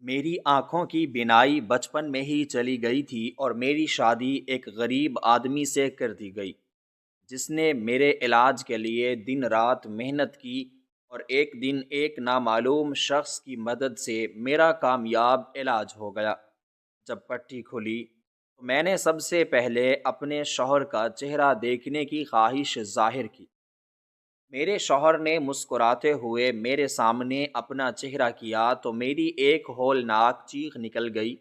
میری آنکھوں کی بینائی بچپن میں ہی چلی گئی تھی اور میری شادی ایک غریب آدمی سے کر دی گئی جس نے میرے علاج کے لیے دن رات محنت کی، اور ایک دن ایک نامعلوم شخص کی مدد سے میرا کامیاب علاج ہو گیا۔ جب پٹی کھلی تو میں نے سب سے پہلے اپنے شوہر کا چہرہ دیکھنے کی خواہش ظاہر کی۔ میرے شوہر نے مسکراتے ہوئے میرے سامنے اپنا چہرہ کیا تو میری ایک ہولناک چیخ نکل گئی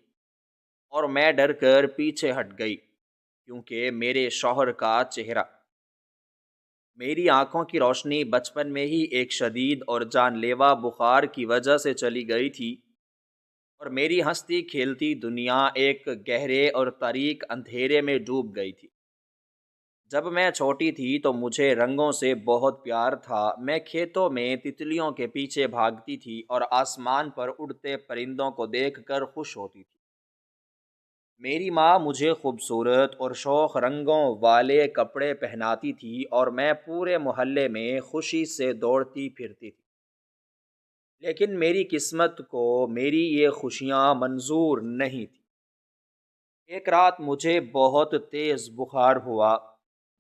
اور میں ڈر کر پیچھے ہٹ گئی، کیونکہ میرے شوہر کا چہرہ۔ میری آنکھوں کی روشنی بچپن میں ہی ایک شدید اور جان لیوا بخار کی وجہ سے چلی گئی تھی، اور میری ہنستی کھیلتی دنیا ایک گہرے اور تاریک اندھیرے میں ڈوب گئی تھی۔ جب میں چھوٹی تھی تو مجھے رنگوں سے بہت پیار تھا۔ میں کھیتوں میں تتلیوں کے پیچھے بھاگتی تھی اور آسمان پر اڑتے پرندوں کو دیکھ کر خوش ہوتی تھی۔ میری ماں مجھے خوبصورت اور شوق رنگوں والے کپڑے پہناتی تھی اور میں پورے محلے میں خوشی سے دوڑتی پھرتی تھی۔ لیکن میری قسمت کو میری یہ خوشیاں منظور نہیں تھیں۔ ایک رات مجھے بہت تیز بخار ہوا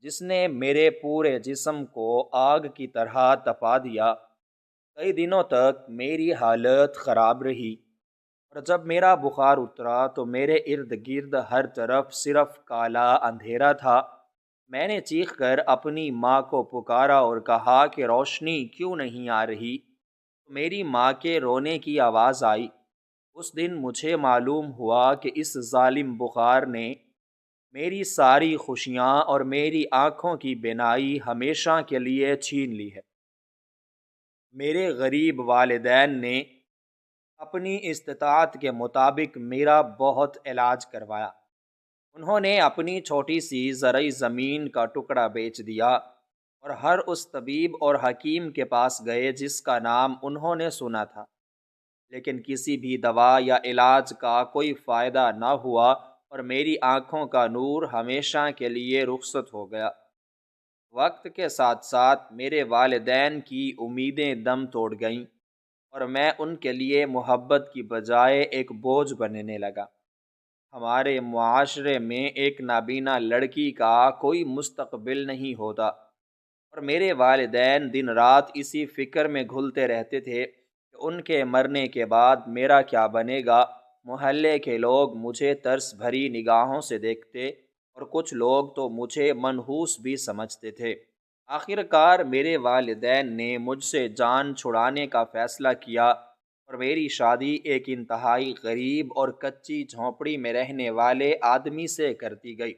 جس نے میرے پورے جسم کو آگ کی طرح تپا دیا۔ کئی دنوں تک میری حالت خراب رہی، اور جب میرا بخار اترا تو میرے ارد گرد ہر طرف صرف کالا اندھیرا تھا۔ میں نے چیخ کر اپنی ماں کو پکارا اور کہا کہ روشنی کیوں نہیں آ رہی؟ میری ماں کے رونے کی آواز آئی۔ اس دن مجھے معلوم ہوا کہ اس ظالم بخار نے میری ساری خوشیاں اور میری آنکھوں کی بینائی ہمیشہ کے لیے چھین لی ہے۔ میرے غریب والدین نے اپنی استطاعت کے مطابق میرا بہت علاج کروایا۔ انہوں نے اپنی چھوٹی سی زرعی زمین کا ٹکڑا بیچ دیا اور ہر اس طبیب اور حکیم کے پاس گئے جس کا نام انہوں نے سنا تھا، لیکن کسی بھی دوا یا علاج کا کوئی فائدہ نہ ہوا، اور میری آنکھوں کا نور ہمیشہ کے لیے رخصت ہو گیا۔ وقت کے ساتھ ساتھ میرے والدین کی امیدیں دم توڑ گئیں، اور میں ان کے لیے محبت کی بجائے ایک بوجھ بننے لگا۔ ہمارے معاشرے میں ایک نابینا لڑکی کا کوئی مستقبل نہیں ہوتا، اور میرے والدین دن رات اسی فکر میں گھلتے رہتے تھے کہ ان کے مرنے کے بعد میرا کیا بنے گا۔ محلے کے لوگ مجھے ترس بھری نگاہوں سے دیکھتے، اور کچھ لوگ تو مجھے منحوس بھی سمجھتے تھے۔ آخر کار میرے والدین نے مجھ سے جان چھڑانے کا فیصلہ کیا، اور میری شادی ایک انتہائی غریب اور کچی جھونپڑی میں رہنے والے آدمی سے کر دی گئی،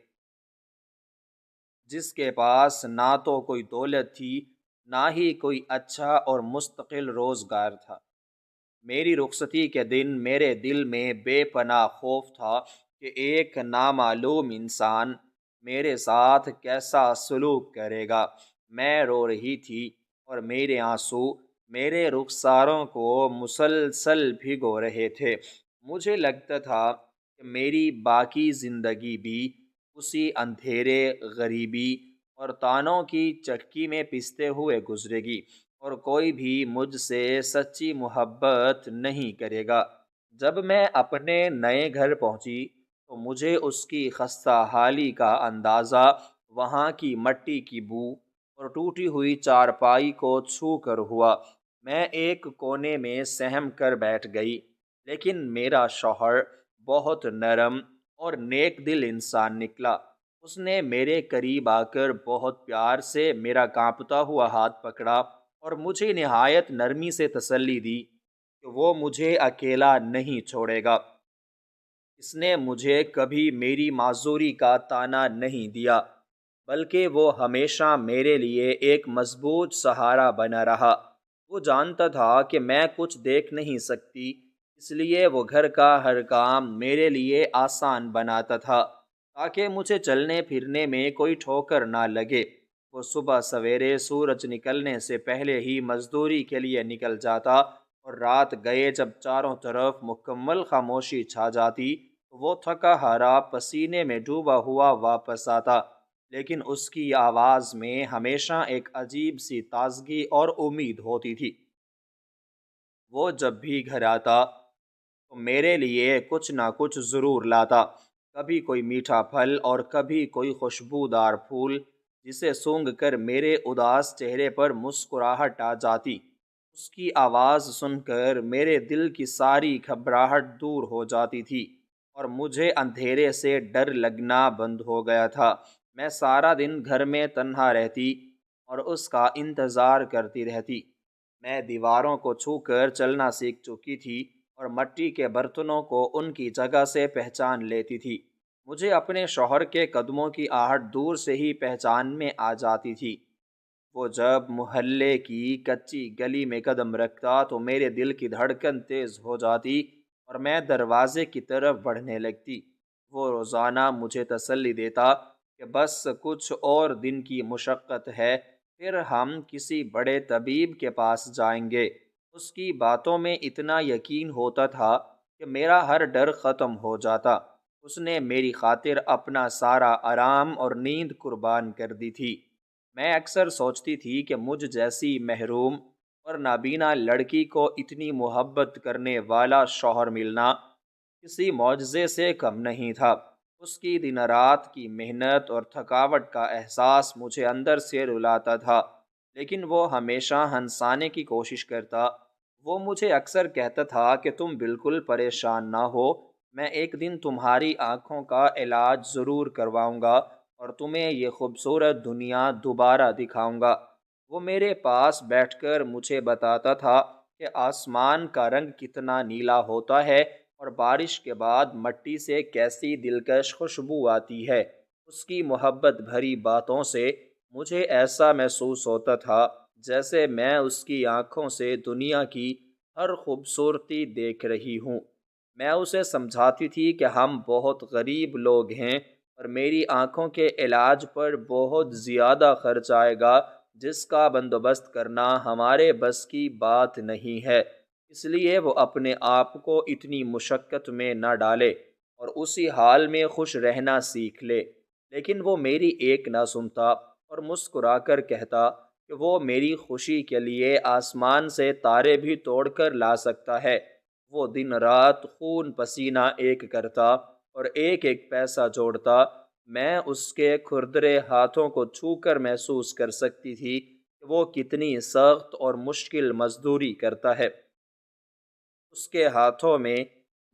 جس کے پاس نہ تو کوئی دولت تھی، نہ ہی کوئی اچھا اور مستقل روزگار تھا۔ میری رخصتی کے دن میرے دل میں بے پناہ خوف تھا کہ ایک نامعلوم انسان میرے ساتھ کیسا سلوک کرے گا۔ میں رو رہی تھی، اور میرے آنسو میرے رخساروں کو مسلسل بھگو رہے تھے۔ مجھے لگتا تھا کہ میری باقی زندگی بھی اسی اندھیرے، غریبی اور تانوں کی چکی میں پستے ہوئے گزرے گی، اور کوئی بھی مجھ سے سچی محبت نہیں کرے گا۔ جب میں اپنے نئے گھر پہنچی تو مجھے اس کی خستہ حالی کا اندازہ وہاں کی مٹی کی بو اور ٹوٹی ہوئی چارپائی کو چھو کر ہوا۔ میں ایک کونے میں سہم کر بیٹھ گئی، لیکن میرا شوہر بہت نرم اور نیک دل انسان نکلا۔ اس نے میرے قریب آ کر بہت پیار سے میرا کانپتا ہوا ہاتھ پکڑا اور مجھے نہایت نرمی سے تسلی دی کہ وہ مجھے اکیلا نہیں چھوڑے گا۔ اس نے مجھے کبھی میری معذوری کا طعنہ نہیں دیا، بلکہ وہ ہمیشہ میرے لیے ایک مضبوط سہارا بنا رہا۔ وہ جانتا تھا کہ میں کچھ دیکھ نہیں سکتی، اس لیے وہ گھر کا ہر کام میرے لیے آسان بناتا تھا تاکہ مجھے چلنے پھرنے میں کوئی ٹھوکر نہ لگے۔ وہ صبح سویرے سورج نکلنے سے پہلے ہی مزدوری کے لیے نکل جاتا، اور رات گئے جب چاروں طرف مکمل خاموشی چھا جاتی تو وہ تھکا ہارا پسینے میں ڈوبا ہوا واپس آتا، لیکن اس کی آواز میں ہمیشہ ایک عجیب سی تازگی اور امید ہوتی تھی۔ وہ جب بھی گھر آتا تو میرے لیے کچھ نہ کچھ ضرور لاتا، کبھی کوئی میٹھا پھل اور کبھی کوئی خوشبودار پھول جسے سونگھ کر میرے اداس چہرے پر مسکراہٹ آ جاتی۔ اس کی آواز سن کر میرے دل کی ساری گھبراہٹ دور ہو جاتی تھی اور مجھے اندھیرے سے ڈر لگنا بند ہو گیا تھا۔ میں سارا دن گھر میں تنہا رہتی اور اس کا انتظار کرتی رہتی۔ میں دیواروں کو چھو کر چلنا سیکھ چکی تھی اور مٹی کے برتنوں کو ان کی جگہ سے پہچان لیتی تھی۔ مجھے اپنے شوہر کے قدموں کی آہٹ دور سے ہی پہچان میں آ جاتی تھی۔ وہ جب محلے کی کچی گلی میں قدم رکھتا تو میرے دل کی دھڑکن تیز ہو جاتی اور میں دروازے کی طرف بڑھنے لگتی۔ وہ روزانہ مجھے تسلی دیتا کہ بس کچھ اور دن کی مشقت ہے، پھر ہم کسی بڑے طبیب کے پاس جائیں گے۔ اس کی باتوں میں اتنا یقین ہوتا تھا کہ میرا ہر ڈر ختم ہو جاتا۔ اس نے میری خاطر اپنا سارا آرام اور نیند قربان کر دی تھی۔ میں اکثر سوچتی تھی کہ مجھ جیسی محروم اور نابینا لڑکی کو اتنی محبت کرنے والا شوہر ملنا کسی معجزے سے کم نہیں تھا۔ اس کی دن رات کی محنت اور تھکاوٹ کا احساس مجھے اندر سے رلاتا تھا، لیکن وہ ہمیشہ ہنسانے کی کوشش کرتا۔ وہ مجھے اکثر کہتا تھا کہ تم بالکل پریشان نہ ہو، میں ایک دن تمہاری آنکھوں کا علاج ضرور کرواؤں گا اور تمہیں یہ خوبصورت دنیا دوبارہ دکھاؤں گا۔ وہ میرے پاس بیٹھ کر مجھے بتاتا تھا کہ آسمان کا رنگ کتنا نیلا ہوتا ہے اور بارش کے بعد مٹی سے کیسی دلکش خوشبو آتی ہے۔ اس کی محبت بھری باتوں سے مجھے ایسا محسوس ہوتا تھا جیسے میں اس کی آنکھوں سے دنیا کی ہر خوبصورتی دیکھ رہی ہوں۔ میں اسے سمجھاتی تھی کہ ہم بہت غریب لوگ ہیں اور میری آنکھوں کے علاج پر بہت زیادہ خرچ آئے گا، جس کا بندوبست کرنا ہمارے بس کی بات نہیں ہے، اس لیے وہ اپنے آپ کو اتنی مشقت میں نہ ڈالے اور اسی حال میں خوش رہنا سیکھ لے۔ لیکن وہ میری ایک نہ سنتا اور مسکرا کر کہتا کہ وہ میری خوشی کے لیے آسمان سے تارے بھی توڑ کر لا سکتا ہے۔ وہ دن رات خون پسینہ ایک کرتا اور ایک ایک پیسہ جوڑتا۔ میں اس کے کھردرے ہاتھوں کو چھو کر محسوس کر سکتی تھی کہ وہ کتنی سخت اور مشکل مزدوری کرتا ہے۔ اس کے ہاتھوں میں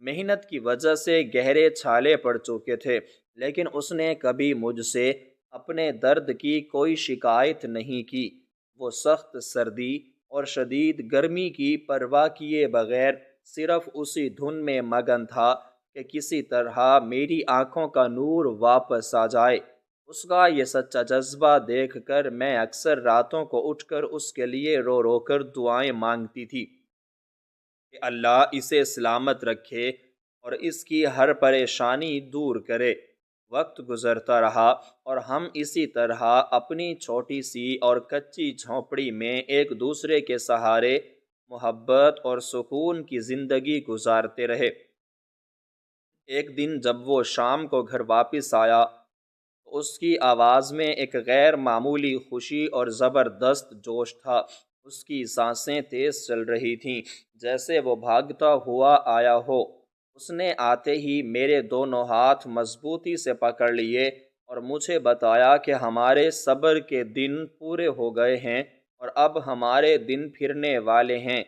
محنت کی وجہ سے گہرے چھالے پڑ چکے تھے، لیکن اس نے کبھی مجھ سے اپنے درد کی کوئی شکایت نہیں کی۔ وہ سخت سردی اور شدید گرمی کی پرواہ کیے بغیر صرف اسی دھن میں مگن تھا کہ کسی طرح میری آنکھوں کا نور واپس آ جائے۔ اس کا یہ سچا جذبہ دیکھ کر میں اکثر راتوں کو اٹھ کر اس کے لیے رو رو کر دعائیں مانگتی تھی کہ اللہ اسے سلامت رکھے اور اس کی ہر پریشانی دور کرے۔ وقت گزرتا رہا اور ہم اسی طرح اپنی چھوٹی سی اور کچی جھونپڑی میں ایک دوسرے کے سہارے محبت اور سکون کی زندگی گزارتے رہے۔ ایک دن جب وہ شام کو گھر واپس آیا تو اس کی آواز میں ایک غیر معمولی خوشی اور زبردست جوش تھا۔ اس کی سانسیں تیز چل رہی تھیں جیسے وہ بھاگتا ہوا آیا ہو۔ اس نے آتے ہی میرے دونوں ہاتھ مضبوطی سے پکڑ لیے اور مجھے بتایا کہ ہمارے صبر کے دن پورے ہو گئے ہیں اور اب ہمارے دن پھرنے والے ہیں۔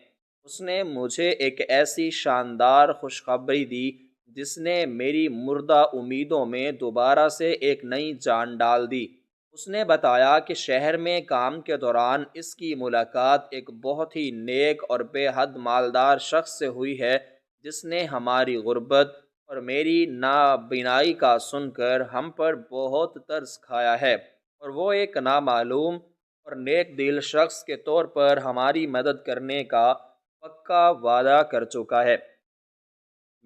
اس نے مجھے ایک ایسی شاندار خوشخبری دی جس نے میری مردہ امیدوں میں دوبارہ سے ایک نئی جان ڈال دی۔ اس نے بتایا کہ شہر میں کام کے دوران اس کی ملاقات ایک بہت ہی نیک اور بے حد مالدار شخص سے ہوئی ہے، جس نے ہماری غربت اور میری نابینائی کا سن کر ہم پر بہت ترس کھایا ہے، اور وہ ایک نامعلوم اور نیک دل شخص کے طور پر ہماری مدد کرنے کا پکا وعدہ کر چکا ہے۔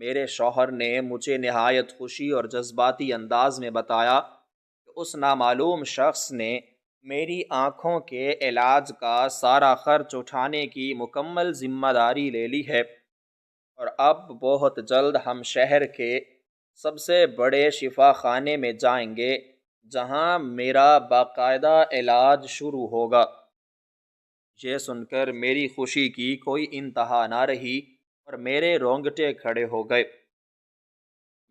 میرے شوہر نے مجھے نہایت خوشی اور جذباتی انداز میں بتایا کہ اس نامعلوم شخص نے میری آنکھوں کے علاج کا سارا خرچ اٹھانے کی مکمل ذمہ داری لے لی ہے اور اب بہت جلد ہم شہر کے سب سے بڑے شفا خانے میں جائیں گے جہاں میرا باقاعدہ علاج شروع ہوگا۔ یہ سن کر میری خوشی کی کوئی انتہا نہ رہی اور میرے رونگٹے کھڑے ہو گئے۔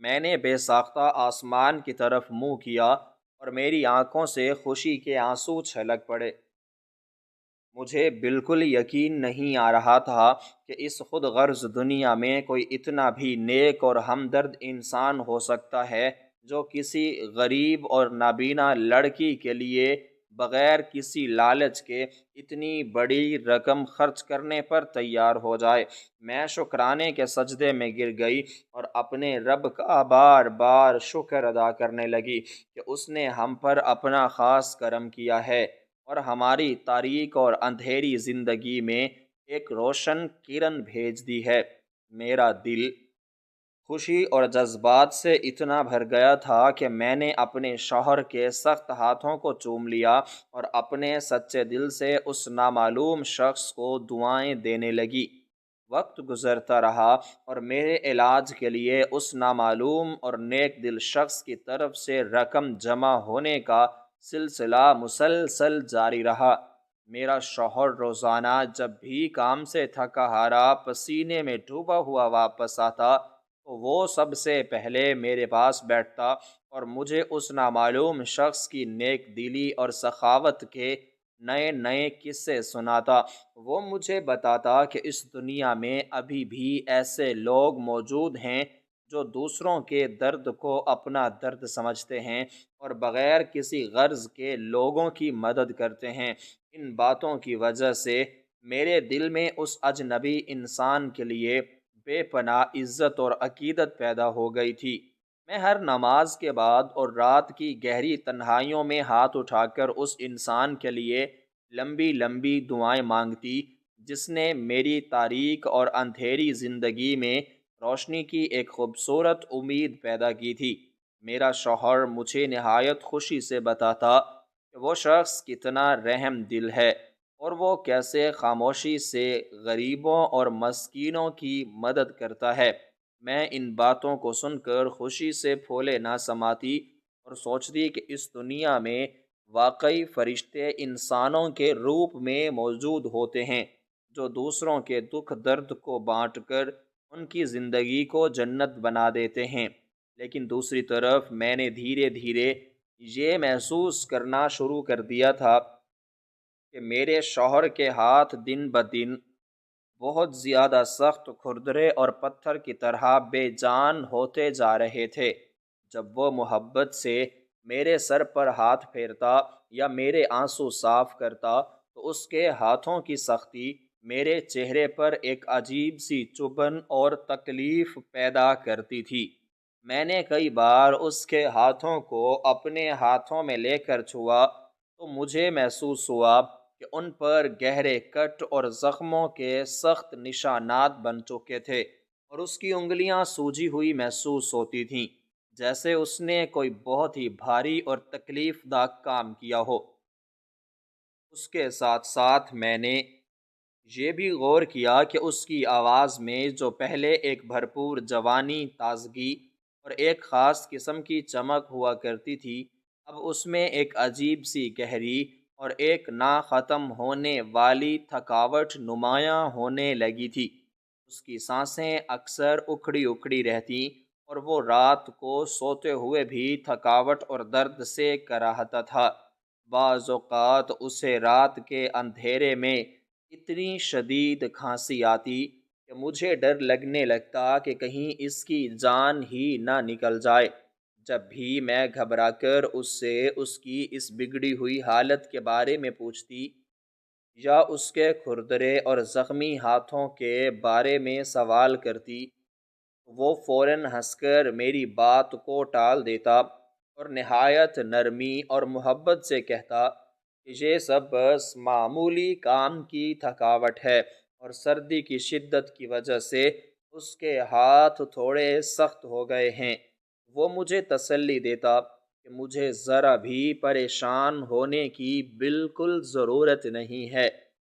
میں نے بے ساختہ آسمان کی طرف منہ کیا اور میری آنکھوں سے خوشی کے آنسو چھلک پڑے۔ مجھے بالکل یقین نہیں آ رہا تھا کہ اس خود غرض دنیا میں کوئی اتنا بھی نیک اور ہمدرد انسان ہو سکتا ہے جو کسی غریب اور نابینا لڑکی کے لیے بغیر کسی لالچ کے اتنی بڑی رقم خرچ کرنے پر تیار ہو جائے۔ میں شکرانے کے سجدے میں گر گئی اور اپنے رب کا بار بار شکر ادا کرنے لگی کہ اس نے ہم پر اپنا خاص کرم کیا ہے اور ہماری تاریک اور اندھیری زندگی میں ایک روشن کرن بھیج دی ہے۔ میرا دل خوشی اور جذبات سے اتنا بھر گیا تھا کہ میں نے اپنے شوہر کے سخت ہاتھوں کو چوم لیا اور اپنے سچے دل سے اس نامعلوم شخص کو دعائیں دینے لگی۔ وقت گزرتا رہا اور میرے علاج کے لیے اس نامعلوم اور نیک دل شخص کی طرف سے رقم جمع ہونے کا سلسلہ مسلسل جاری رہا۔ میرا شوہر روزانہ جب بھی کام سے تھکا ہارا پسینے میں ڈوبا ہوا واپس آتا تو وہ سب سے پہلے میرے پاس بیٹھتا اور مجھے اس نامعلوم شخص کی نیک دلی اور سخاوت کے نئے نئے قصے سناتا۔ وہ مجھے بتاتا کہ اس دنیا میں ابھی بھی ایسے لوگ موجود ہیں جو دوسروں کے درد کو اپنا درد سمجھتے ہیں اور بغیر کسی غرض کے لوگوں کی مدد کرتے ہیں۔ ان باتوں کی وجہ سے میرے دل میں اس اجنبی انسان کے لیے بے پناہ عزت اور عقیدت پیدا ہو گئی تھی۔ میں ہر نماز کے بعد اور رات کی گہری تنہائیوں میں ہاتھ اٹھا کر اس انسان کے لیے لمبی لمبی دعائیں مانگتی جس نے میری تاریک اور اندھیری زندگی میں روشنی کی ایک خوبصورت امید پیدا کی تھی۔ میرا شوہر مجھے نہایت خوشی سے بتاتا کہ وہ شخص کتنا رحم دل ہے اور وہ کیسے خاموشی سے غریبوں اور مسکینوں کی مدد کرتا ہے۔ میں ان باتوں کو سن کر خوشی سے پھولے نہ سماتی اور سوچتی کہ اس دنیا میں واقعی فرشتے انسانوں کے روپ میں موجود ہوتے ہیں جو دوسروں کے دکھ درد کو بانٹ کر ان کی زندگی کو جنت بنا دیتے ہیں۔ لیکن دوسری طرف میں نے دھیرے دھیرے یہ محسوس کرنا شروع کر دیا تھا کہ میرے شوہر کے ہاتھ دن بدن بہت زیادہ سخت کھردرے اور پتھر کی طرح بے جان ہوتے جا رہے تھے۔ جب وہ محبت سے میرے سر پر ہاتھ پھیرتا یا میرے آنسو صاف کرتا تو اس کے ہاتھوں کی سختی میرے چہرے پر ایک عجیب سی چبھن اور تکلیف پیدا کرتی تھی۔ میں نے کئی بار اس کے ہاتھوں کو اپنے ہاتھوں میں لے کر چھوا تو مجھے محسوس ہوا کہ ان پر گہرے کٹ اور زخموں کے سخت نشانات بن چکے تھے اور اس کی انگلیاں سوجی ہوئی محسوس ہوتی تھیں جیسے اس نے کوئی بہت ہی بھاری اور تکلیف دہ کام کیا ہو۔ اس کے ساتھ ساتھ میں نے یہ بھی غور کیا کہ اس کی آواز میں جو پہلے ایک بھرپور جوانی، تازگی اور ایک خاص قسم کی چمک ہوا کرتی تھی، اب اس میں ایک عجیب سی گہری اور ایک نہ ختم ہونے والی تھکاوٹ نمایاں ہونے لگی تھی۔ اس کی سانسیں اکثر اکھڑی اکھڑی رہتی اور وہ رات کو سوتے ہوئے بھی تھکاوٹ اور درد سے کراہتا تھا۔ بعض اوقات اسے رات کے اندھیرے میں اتنی شدید کھانسی آتی کہ مجھے ڈر لگنے لگتا کہ کہیں اس کی جان ہی نہ نکل جائے۔ جب بھی میں گھبرا کر اس سے اس کی اس بگڑی ہوئی حالت کے بارے میں پوچھتی یا اس کے کھردرے اور زخمی ہاتھوں کے بارے میں سوال کرتی، وہ فوراً ہنس کر میری بات کو ٹال دیتا اور نہایت نرمی اور محبت سے کہتا کہ یہ سب بس معمولی کام کی تھکاوٹ ہے اور سردی کی شدت کی وجہ سے اس کے ہاتھ تھوڑے سخت ہو گئے ہیں۔ وہ مجھے تسلی دیتا کہ مجھے ذرا بھی پریشان ہونے کی بالکل ضرورت نہیں ہے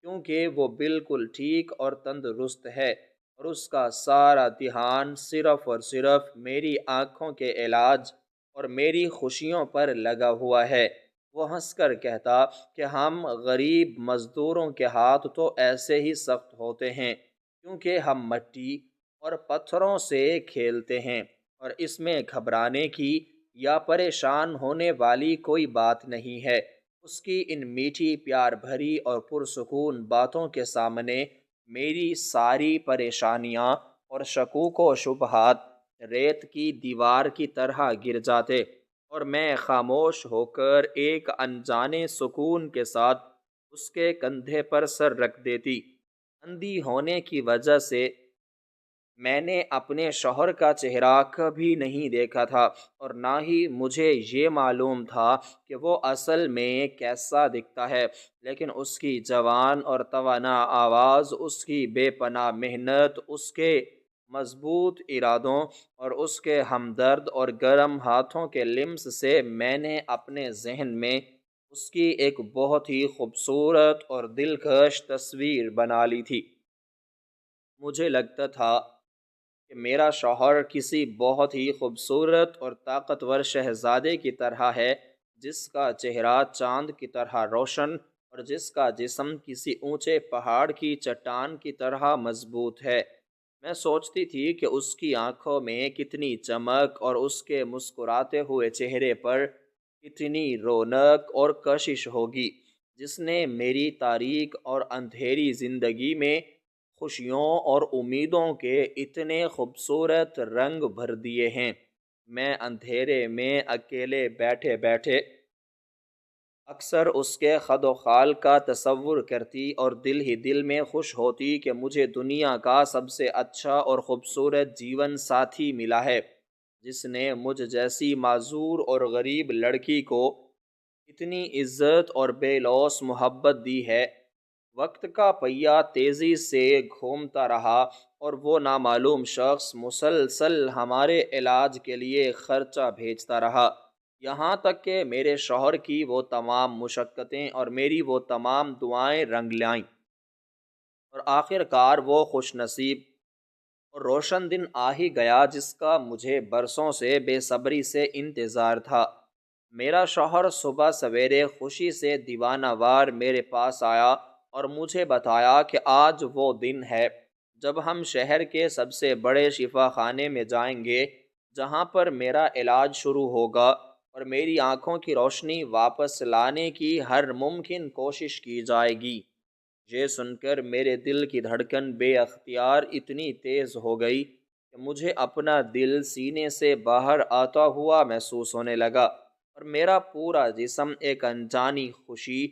کیونکہ وہ بالکل ٹھیک اور تندرست ہے اور اس کا سارا دھیان صرف اور صرف میری آنکھوں کے علاج اور میری خوشیوں پر لگا ہوا ہے۔ وہ ہنس کر کہتا کہ ہم غریب مزدوروں کے ہاتھ تو ایسے ہی سخت ہوتے ہیں کیونکہ ہم مٹی اور پتھروں سے کھیلتے ہیں، اور اس میں گھبرانے کی یا پریشان ہونے والی کوئی بات نہیں ہے۔ اس کی ان میٹھی، پیار بھری اور پرسکون باتوں کے سامنے میری ساری پریشانیاں اور شکوک و شبہات ریت کی دیوار کی طرح گر جاتے، اور میں خاموش ہو کر ایک انجانے سکون کے ساتھ اس کے کندھے پر سر رکھ دیتی۔ اندھی ہونے کی وجہ سے میں نے اپنے شوہر کا چہرہ کبھی نہیں دیکھا تھا، اور نہ ہی مجھے یہ معلوم تھا کہ وہ اصل میں کیسا دکھتا ہے، لیکن اس کی جوان اور توانا آواز، اس کی بے پناہ محنت، اس کے مضبوط ارادوں اور اس کے ہمدرد اور گرم ہاتھوں کے لمس سے میں نے اپنے ذہن میں اس کی ایک بہت ہی خوبصورت اور دلکش تصویر بنا لی تھی۔ مجھے لگتا تھا کہ میرا شوہر کسی بہت ہی خوبصورت اور طاقتور شہزادے کی طرح ہے، جس کا چہرہ چاند کی طرح روشن اور جس کا جسم کسی اونچے پہاڑ کی چٹان کی طرح مضبوط ہے۔ میں سوچتی تھی کہ اس کی آنکھوں میں کتنی چمک اور اس کے مسکراتے ہوئے چہرے پر کتنی رونق اور کشش ہوگی، جس نے میری تاریک اور اندھیری زندگی میں خوشیوں اور امیدوں کے اتنے خوبصورت رنگ بھر دیے ہیں۔ میں اندھیرے میں اکیلے بیٹھے بیٹھے اکثر اس کے خد و خال کا تصور کرتی اور دل ہی دل میں خوش ہوتی کہ مجھے دنیا کا سب سے اچھا اور خوبصورت جیون ساتھی ملا ہے، جس نے مجھ جیسی معذور اور غریب لڑکی کو اتنی عزت اور بے لوث محبت دی ہے۔ وقت کا پہیہ تیزی سے گھومتا رہا، اور وہ نامعلوم شخص مسلسل ہمارے علاج کے لیے خرچہ بھیجتا رہا، یہاں تک کہ میرے شوہر کی وہ تمام مشقتیں اور میری وہ تمام دعائیں رنگ لائیں، اور آخر کار وہ خوش نصیب اور روشن دن آ ہی گیا جس کا مجھے برسوں سے بے صبری سے انتظار تھا۔ میرا شوہر صبح سویرے خوشی سے دیوانہ وار میرے پاس آیا اور مجھے بتایا کہ آج وہ دن ہے جب ہم شہر کے سب سے بڑے شفا خانے میں جائیں گے، جہاں پر میرا علاج شروع ہوگا اور میری آنکھوں کی روشنی واپس لانے کی ہر ممکن کوشش کی جائے گی۔ یہ سن کر میرے دل کی دھڑکن بے اختیار اتنی تیز ہو گئی کہ مجھے اپنا دل سینے سے باہر آتا ہوا محسوس ہونے لگا، اور میرا پورا جسم ایک انجانی خوشی،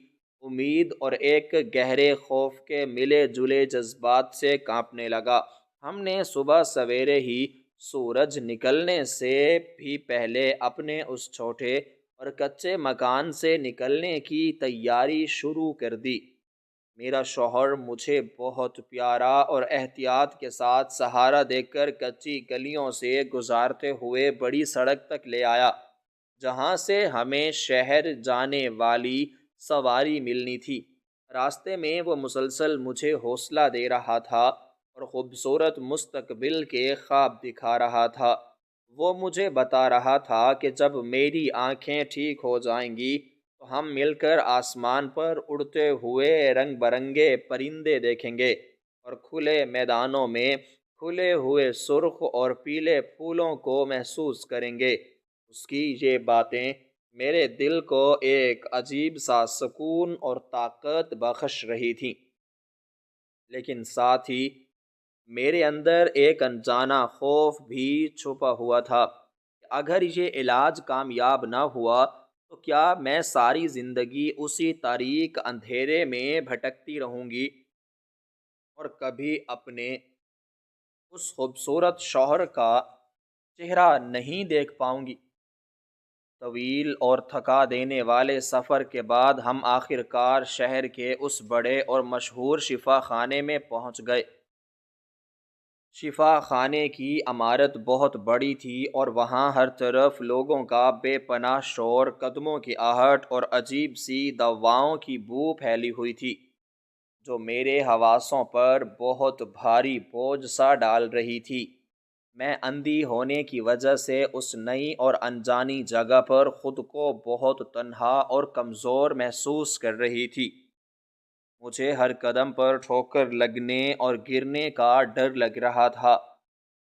امید اور ایک گہرے خوف کے ملے جلے جذبات سے کانپنے لگا۔ ہم نے صبح سویرے ہی سورج نکلنے سے بھی پہلے اپنے اس چھوٹے اور کچے مکان سے نکلنے کی تیاری شروع کر دی۔ میرا شوہر مجھے بہت پیارا اور احتیاط کے ساتھ سہارا دے کر کچی گلیوں سے گزارتے ہوئے بڑی سڑک تک لے آیا، جہاں سے ہمیں شہر جانے والی سواری ملنی تھی۔ راستے میں وہ مسلسل مجھے حوصلہ دے رہا تھا اور خوبصورت مستقبل کے خواب دکھا رہا تھا۔ وہ مجھے بتا رہا تھا کہ جب میری آنکھیں ٹھیک ہو جائیں گی تو ہم مل کر آسمان پر اڑتے ہوئے رنگ برنگے پرندے دیکھیں گے، اور کھلے میدانوں میں کھلے ہوئے سرخ اور پیلے پھولوں کو محسوس کریں گے۔ اس کی یہ باتیں میرے دل کو ایک عجیب سا سکون اور طاقت بخش رہی تھیں، لیکن ساتھ ہی میرے اندر ایک انجانا خوف بھی چھپا ہوا تھا کہ اگر یہ علاج کامیاب نہ ہوا تو کیا میں ساری زندگی اسی تاریک اندھیرے میں بھٹکتی رہوں گی اور کبھی اپنے اس خوبصورت شوہر کا چہرہ نہیں دیکھ پاؤں گی۔ طویل اور تھکا دینے والے سفر کے بعد ہم آخر کار شہر کے اس بڑے اور مشہور شفا خانے میں پہنچ گئے۔ شفا خانے کی عمارت بہت بڑی تھی، اور وہاں ہر طرف لوگوں کا بے پناہ شور، قدموں کی آہٹ اور عجیب سی دواؤں کی بو پھیلی ہوئی تھی، جو میرے حواسوں پر بہت بھاری بوجھ سا ڈال رہی تھی۔ میں اندھی ہونے کی وجہ سے اس نئی اور انجانی جگہ پر خود کو بہت تنہا اور کمزور محسوس کر رہی تھی۔ مجھے ہر قدم پر ٹھوکر لگنے اور گرنے کا ڈر لگ رہا تھا۔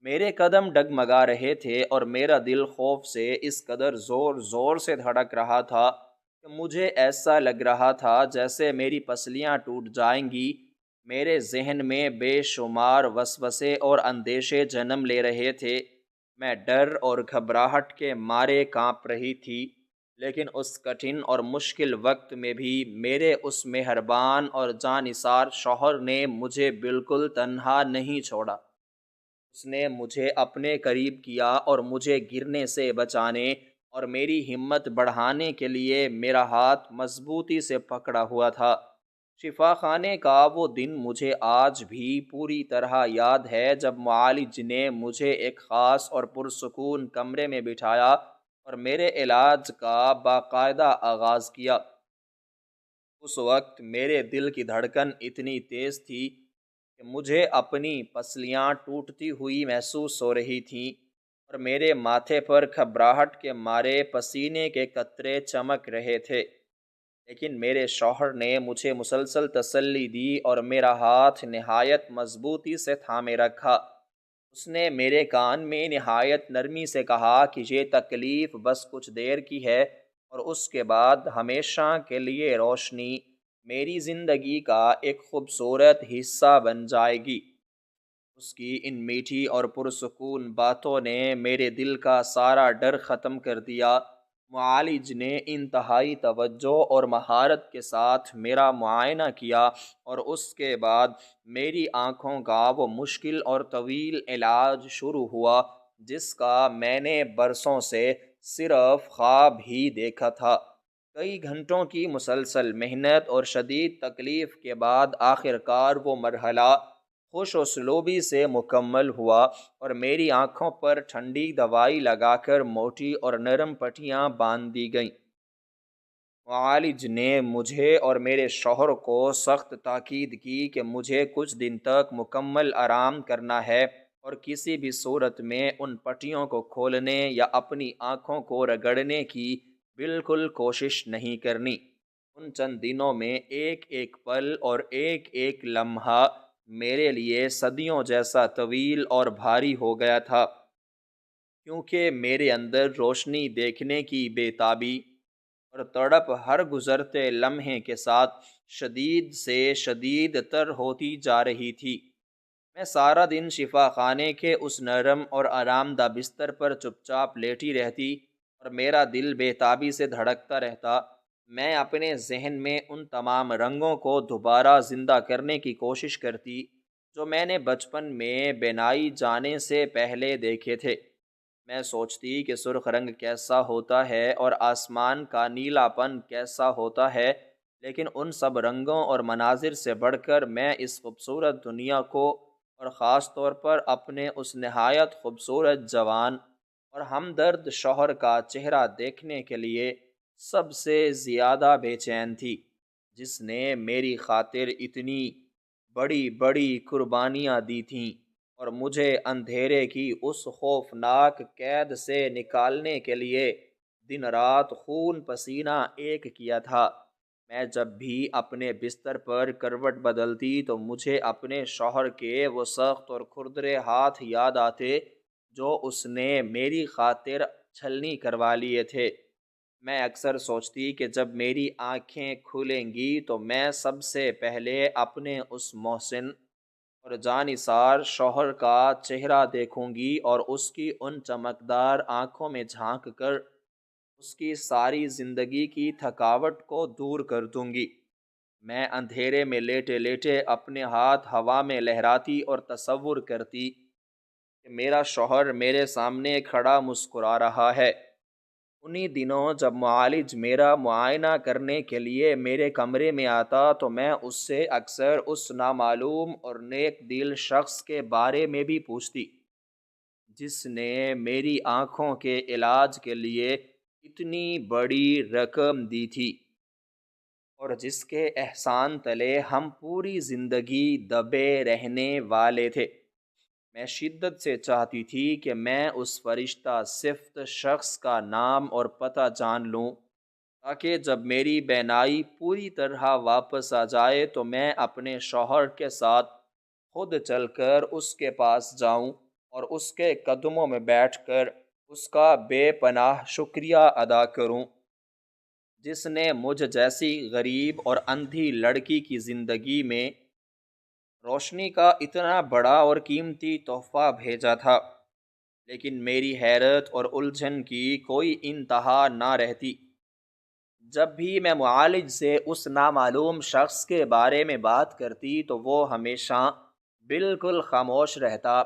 میرے قدم ڈگمگا رہے تھے اور میرا دل خوف سے اس قدر زور زور سے دھڑک رہا تھا کہ مجھے ایسا لگ رہا تھا جیسے میری پسلیاں ٹوٹ جائیں گی۔ میرے ذہن میں بے شمار وسوسے اور اندیشے جنم لے رہے تھے۔ میں ڈر اور گھبراہٹ کے مارے کانپ رہی تھی، لیکن اس کٹھن اور مشکل وقت میں بھی میرے اس مہربان اور جانثار شوہر نے مجھے بالکل تنہا نہیں چھوڑا۔ اس نے مجھے اپنے قریب کیا اور مجھے گرنے سے بچانے اور میری ہمت بڑھانے کے لیے میرا ہاتھ مضبوطی سے پکڑا ہوا تھا۔ شفا خانے کا وہ دن مجھے آج بھی پوری طرح یاد ہے، جب معالج نے مجھے ایک خاص اور پرسکون کمرے میں بٹھایا اور میرے علاج کا باقاعدہ آغاز کیا۔ اس وقت میرے دل کی دھڑکن اتنی تیز تھی کہ مجھے اپنی پسلیاں ٹوٹتی ہوئی محسوس ہو رہی تھیں اور میرے ماتھے پر گھبراہٹ کے مارے پسینے کے قطرے چمک رہے تھے۔ لیکن میرے شوہر نے مجھے مسلسل تسلی دی اور میرا ہاتھ نہایت مضبوطی سے تھامے رکھا۔ اس نے میرے کان میں نہایت نرمی سے کہا کہ یہ تکلیف بس کچھ دیر کی ہے اور اس کے بعد ہمیشہ کے لیے روشنی میری زندگی کا ایک خوبصورت حصہ بن جائے گی۔ اس کی ان میٹھی اور پرسکون باتوں نے میرے دل کا سارا ڈر ختم کر دیا۔ معالج نے انتہائی توجہ اور مہارت کے ساتھ میرا معائنہ کیا اور اس کے بعد میری آنکھوں کا وہ مشکل اور طویل علاج شروع ہوا جس کا میں نے برسوں سے صرف خواب ہی دیکھا تھا۔ کئی گھنٹوں کی مسلسل محنت اور شدید تکلیف کے بعد آخرکار وہ مرحلہ خوش اسلوبی سے مکمل ہوا اور میری آنکھوں پر ٹھنڈی دوائی لگا کر موٹی اور نرم پٹیاں باندھ دی گئیں۔ معالج نے مجھے اور میرے شوہر کو سخت تاکید کی کہ مجھے کچھ دن تک مکمل آرام کرنا ہے اور کسی بھی صورت میں ان پٹیوں کو کھولنے یا اپنی آنکھوں کو رگڑنے کی بالکل کوشش نہیں کرنی۔ ان چند دنوں میں ایک ایک پل اور ایک ایک لمحہ میرے لیے صدیوں جیسا طویل اور بھاری ہو گیا تھا، کیونکہ میرے اندر روشنی دیکھنے کی بے تابی اور تڑپ ہر گزرتے لمحے کے ساتھ شدید سے شدید تر ہوتی جا رہی تھی۔ میں سارا دن شفا خانے کے اس نرم اور آرام دہ بستر پر چپ چاپ لیٹی رہتی اور میرا دل بے تابی سے دھڑکتا رہتا۔ میں اپنے ذہن میں ان تمام رنگوں کو دوبارہ زندہ کرنے کی کوشش کرتی جو میں نے بچپن میں بینائی جانے سے پہلے دیکھے تھے۔ میں سوچتی کہ سرخ رنگ کیسا ہوتا ہے اور آسمان کا نیلا پن کیسا ہوتا ہے، لیکن ان سب رنگوں اور مناظر سے بڑھ کر میں اس خوبصورت دنیا کو اور خاص طور پر اپنے اس نہایت خوبصورت جوان اور ہمدرد شوہر کا چہرہ دیکھنے کے لیے سب سے زیادہ بے چین تھی، جس نے میری خاطر اتنی بڑی بڑی قربانیاں دی تھیں اور مجھے اندھیرے کی اس خوفناک قید سے نکالنے کے لیے دن رات خون پسینہ ایک کیا تھا۔ میں جب بھی اپنے بستر پر کروٹ بدلتی تو مجھے اپنے شوہر کے وہ سخت اور کھردرے ہاتھ یاد آتے جو اس نے میری خاطر چھلنی کروا لیے تھے۔ میں اکثر سوچتی کہ جب میری آنکھیں کھلیں گی تو میں سب سے پہلے اپنے اس محسن اور جانثار شوہر کا چہرہ دیکھوں گی اور اس کی ان چمکدار آنکھوں میں جھانک کر اس کی ساری زندگی کی تھکاوٹ کو دور کر دوں گی۔ میں اندھیرے میں لیٹے لیٹے اپنے ہاتھ ہوا میں لہراتی اور تصور کرتی کہ میرا شوہر میرے سامنے کھڑا مسکرا رہا ہے۔ انہی دنوں جب معالج میرا معائنہ کرنے کے لیے میرے کمرے میں آتا تو میں اس سے اکثر اس نامعلوم اور نیک دل شخص کے بارے میں بھی پوچھتی جس نے میری آنکھوں کے علاج کے لیے اتنی بڑی رقم دی تھی اور جس کے احسان تلے ہم پوری زندگی دبے رہنے والے تھے۔ میں شدت سے چاہتی تھی کہ میں اس فرشتہ صفت شخص کا نام اور پتہ جان لوں تاکہ جب میری بینائی پوری طرح واپس آ جائے تو میں اپنے شوہر کے ساتھ خود چل کر اس کے پاس جاؤں اور اس کے قدموں میں بیٹھ کر اس کا بے پناہ شکریہ ادا کروں، جس نے مجھ جیسی غریب اور اندھی لڑکی کی زندگی میں روشنی کا اتنا بڑا اور قیمتی تحفہ بھیجا تھا۔ لیکن میری حیرت اور الجھن کی کوئی انتہا نہ رہتی۔ جب بھی میں معالج سے اس نامعلوم شخص کے بارے میں بات کرتی تو وہ ہمیشہ بالکل خاموش رہتا،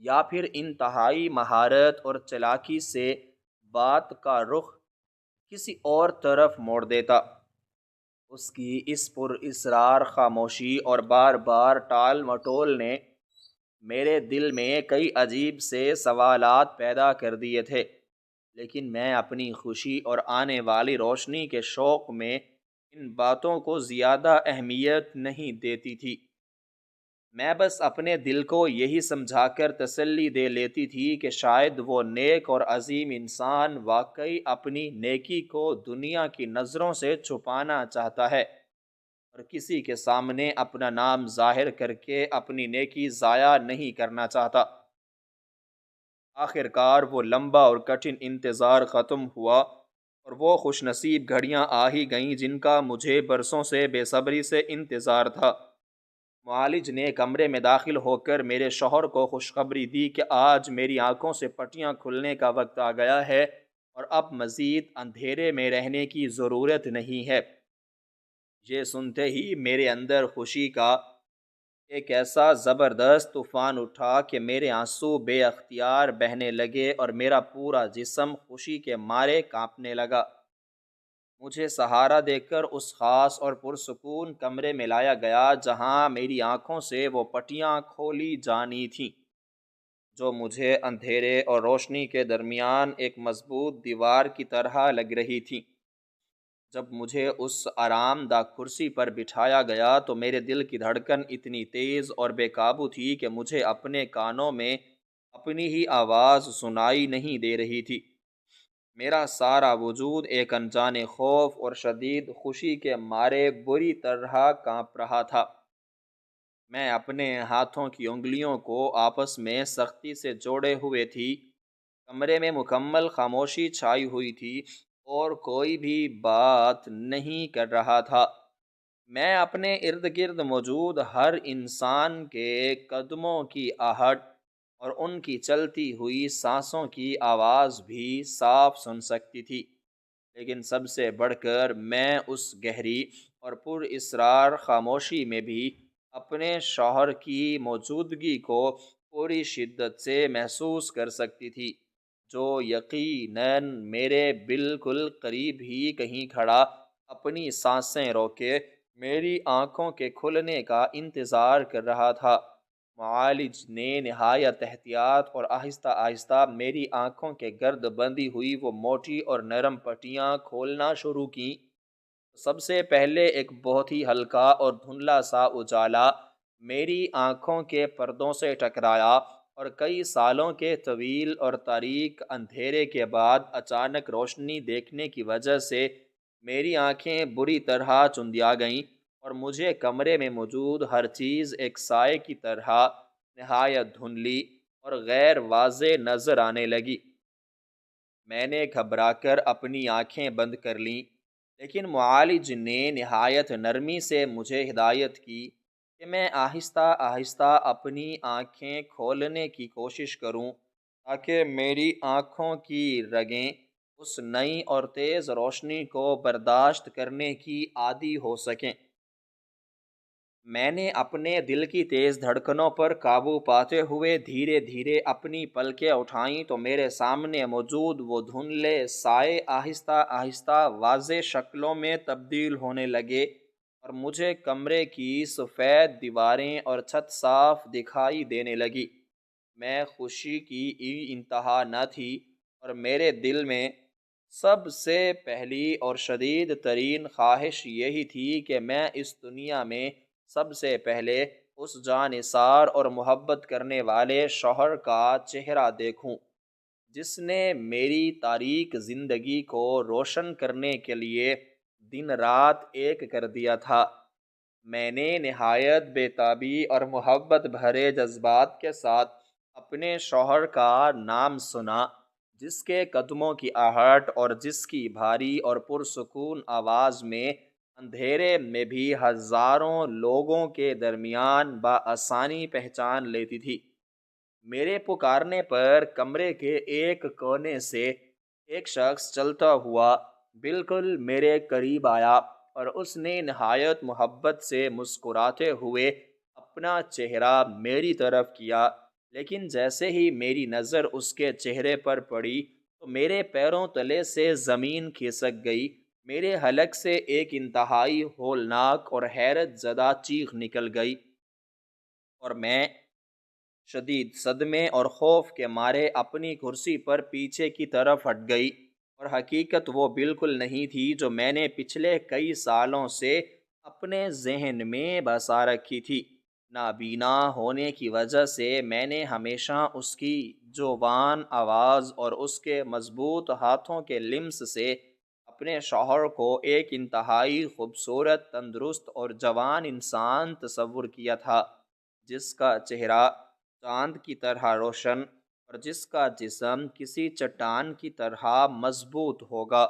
یا پھر انتہائی مہارت اور چلاکی سے بات کا رخ کسی اور طرف موڑ دیتا۔ اس کی اس پر اصرار خاموشی اور بار بار ٹال مٹول نے میرے دل میں کئی عجیب سے سوالات پیدا کر دیے تھے، لیکن میں اپنی خوشی اور آنے والی روشنی کے شوق میں ان باتوں کو زیادہ اہمیت نہیں دیتی تھی۔ میں بس اپنے دل کو یہی سمجھا کر تسلی دے لیتی تھی کہ شاید وہ نیک اور عظیم انسان واقعی اپنی نیکی کو دنیا کی نظروں سے چھپانا چاہتا ہے، اور کسی کے سامنے اپنا نام ظاہر کر کے اپنی نیکی ضائع نہیں کرنا چاہتا۔ آخر کار وہ لمبا اور کٹھن انتظار ختم ہوا، اور وہ خوش نصیب گھڑیاں آ ہی گئیں جن کا مجھے برسوں سے بے صبری سے انتظار تھا۔ معالج نے کمرے میں داخل ہو کر میرے شوہر کو خوشخبری دی کہ آج میری آنکھوں سے پٹیاں کھلنے کا وقت آ گیا ہے اور اب مزید اندھیرے میں رہنے کی ضرورت نہیں ہے۔ یہ سنتے ہی میرے اندر خوشی کا ایک ایسا زبردست طوفان اٹھا کہ میرے آنسو بے اختیار بہنے لگے اور میرا پورا جسم خوشی کے مارے کانپنے لگا۔ مجھے سہارا دے کر اس خاص اور پرسکون کمرے میں لایا گیا جہاں میری آنکھوں سے وہ پٹیاں کھولی جانی تھیں، جو مجھے اندھیرے اور روشنی کے درمیان ایک مضبوط دیوار کی طرح لگ رہی تھیں۔ جب مجھے اس آرام دہ کرسی پر بٹھایا گیا تو میرے دل کی دھڑکن اتنی تیز اور بے قابو تھی کہ مجھے اپنے کانوں میں اپنی ہی آواز سنائی نہیں دے رہی تھی۔ میرا سارا وجود ایک انجانے خوف اور شدید خوشی کے مارے بری طرح کانپ رہا تھا۔ میں اپنے ہاتھوں کی انگلیوں کو آپس میں سختی سے جوڑے ہوئے تھی۔ کمرے میں مکمل خاموشی چھائی ہوئی تھی اور کوئی بھی بات نہیں کر رہا تھا۔ میں اپنے ارد گرد موجود ہر انسان کے قدموں کی آہٹ اور ان کی چلتی ہوئی سانسوں کی آواز بھی صاف سن سکتی تھی، لیکن سب سے بڑھ کر میں اس گہری اور پر اسرار خاموشی میں بھی اپنے شوہر کی موجودگی کو پوری شدت سے محسوس کر سکتی تھی، جو یقیناً میرے بالکل قریب ہی کہیں کھڑا اپنی سانسیں روکے میری آنکھوں کے کھلنے کا انتظار کر رہا تھا۔ معالج نے نہایت احتیاط اور آہستہ آہستہ میری آنکھوں کے گرد بندھی ہوئی وہ موٹی اور نرم پٹیاں کھولنا شروع کیں۔ سب سے پہلے ایک بہت ہی ہلکا اور دھندلا سا اجالا میری آنکھوں کے پردوں سے ٹکرایا، اور کئی سالوں کے طویل اور تاریک اندھیرے کے بعد اچانک روشنی دیکھنے کی وجہ سے میری آنکھیں بری طرح چندیا گئیں، اور مجھے کمرے میں موجود ہر چیز ایک سائے کی طرح نہایت دھندلی اور غیر واضح نظر آنے لگی۔ میں نے گھبرا کر اپنی آنکھیں بند کر لیں، لیکن معالج نے نہایت نرمی سے مجھے ہدایت کی کہ میں آہستہ آہستہ اپنی آنکھیں کھولنے کی کوشش کروں، تاکہ میری آنکھوں کی رگیں اس نئی اور تیز روشنی کو برداشت کرنے کی عادی ہو سکیں۔ میں نے اپنے دل کی تیز دھڑکنوں پر قابو پاتے ہوئے دھیرے دھیرے اپنی پلکیں اٹھائیں تو میرے سامنے موجود وہ دھندلے سائے آہستہ آہستہ واضح شکلوں میں تبدیل ہونے لگے، اور مجھے کمرے کی سفید دیواریں اور چھت صاف دکھائی دینے لگی۔ میں خوشی کی انتہا نہ تھی، اور میرے دل میں سب سے پہلی اور شدید ترین خواہش یہی تھی کہ میں اس دنیا میں سب سے پہلے اس جانثار اور محبت کرنے والے شوہر کا چہرہ دیکھوں، جس نے میری تاریک زندگی کو روشن کرنے کے لیے دن رات ایک کر دیا تھا۔ میں نے نہایت بے تابی اور محبت بھرے جذبات کے ساتھ اپنے شوہر کا نام سنا، جس کے قدموں کی آہٹ اور جس کی بھاری اور پرسکون آواز میں اندھیرے میں بھی ہزاروں لوگوں کے درمیان بآسانی پہچان لیتی تھی۔ میرے پکارنے پر کمرے کے ایک کونے سے ایک شخص چلتا ہوا بالکل میرے قریب آیا اور اس نے نہایت محبت سے مسکراتے ہوئے اپنا چہرہ میری طرف کیا، لیکن جیسے ہی میری نظر اس کے چہرے پر پڑی تو میرے پیروں تلے سے زمین کھسک گئی۔ میرے حلق سے ایک انتہائی ہولناک اور حیرت زدہ چیخ نکل گئی اور میں شدید صدمے اور خوف کے مارے اپنی کرسی پر پیچھے کی طرف ہٹ گئی، اور حقیقت وہ بالکل نہیں تھی جو میں نے پچھلے کئی سالوں سے اپنے ذہن میں بسا رکھی تھی۔ نابینا ہونے کی وجہ سے میں نے ہمیشہ اس کی جوان آواز اور اس کے مضبوط ہاتھوں کے لمس سے اپنے شوہر کو ایک انتہائی خوبصورت، تندرست اور جوان انسان تصور کیا تھا، جس کا چہرہ چاند کی طرح روشن اور جس کا جسم کسی چٹان کی طرح مضبوط ہوگا۔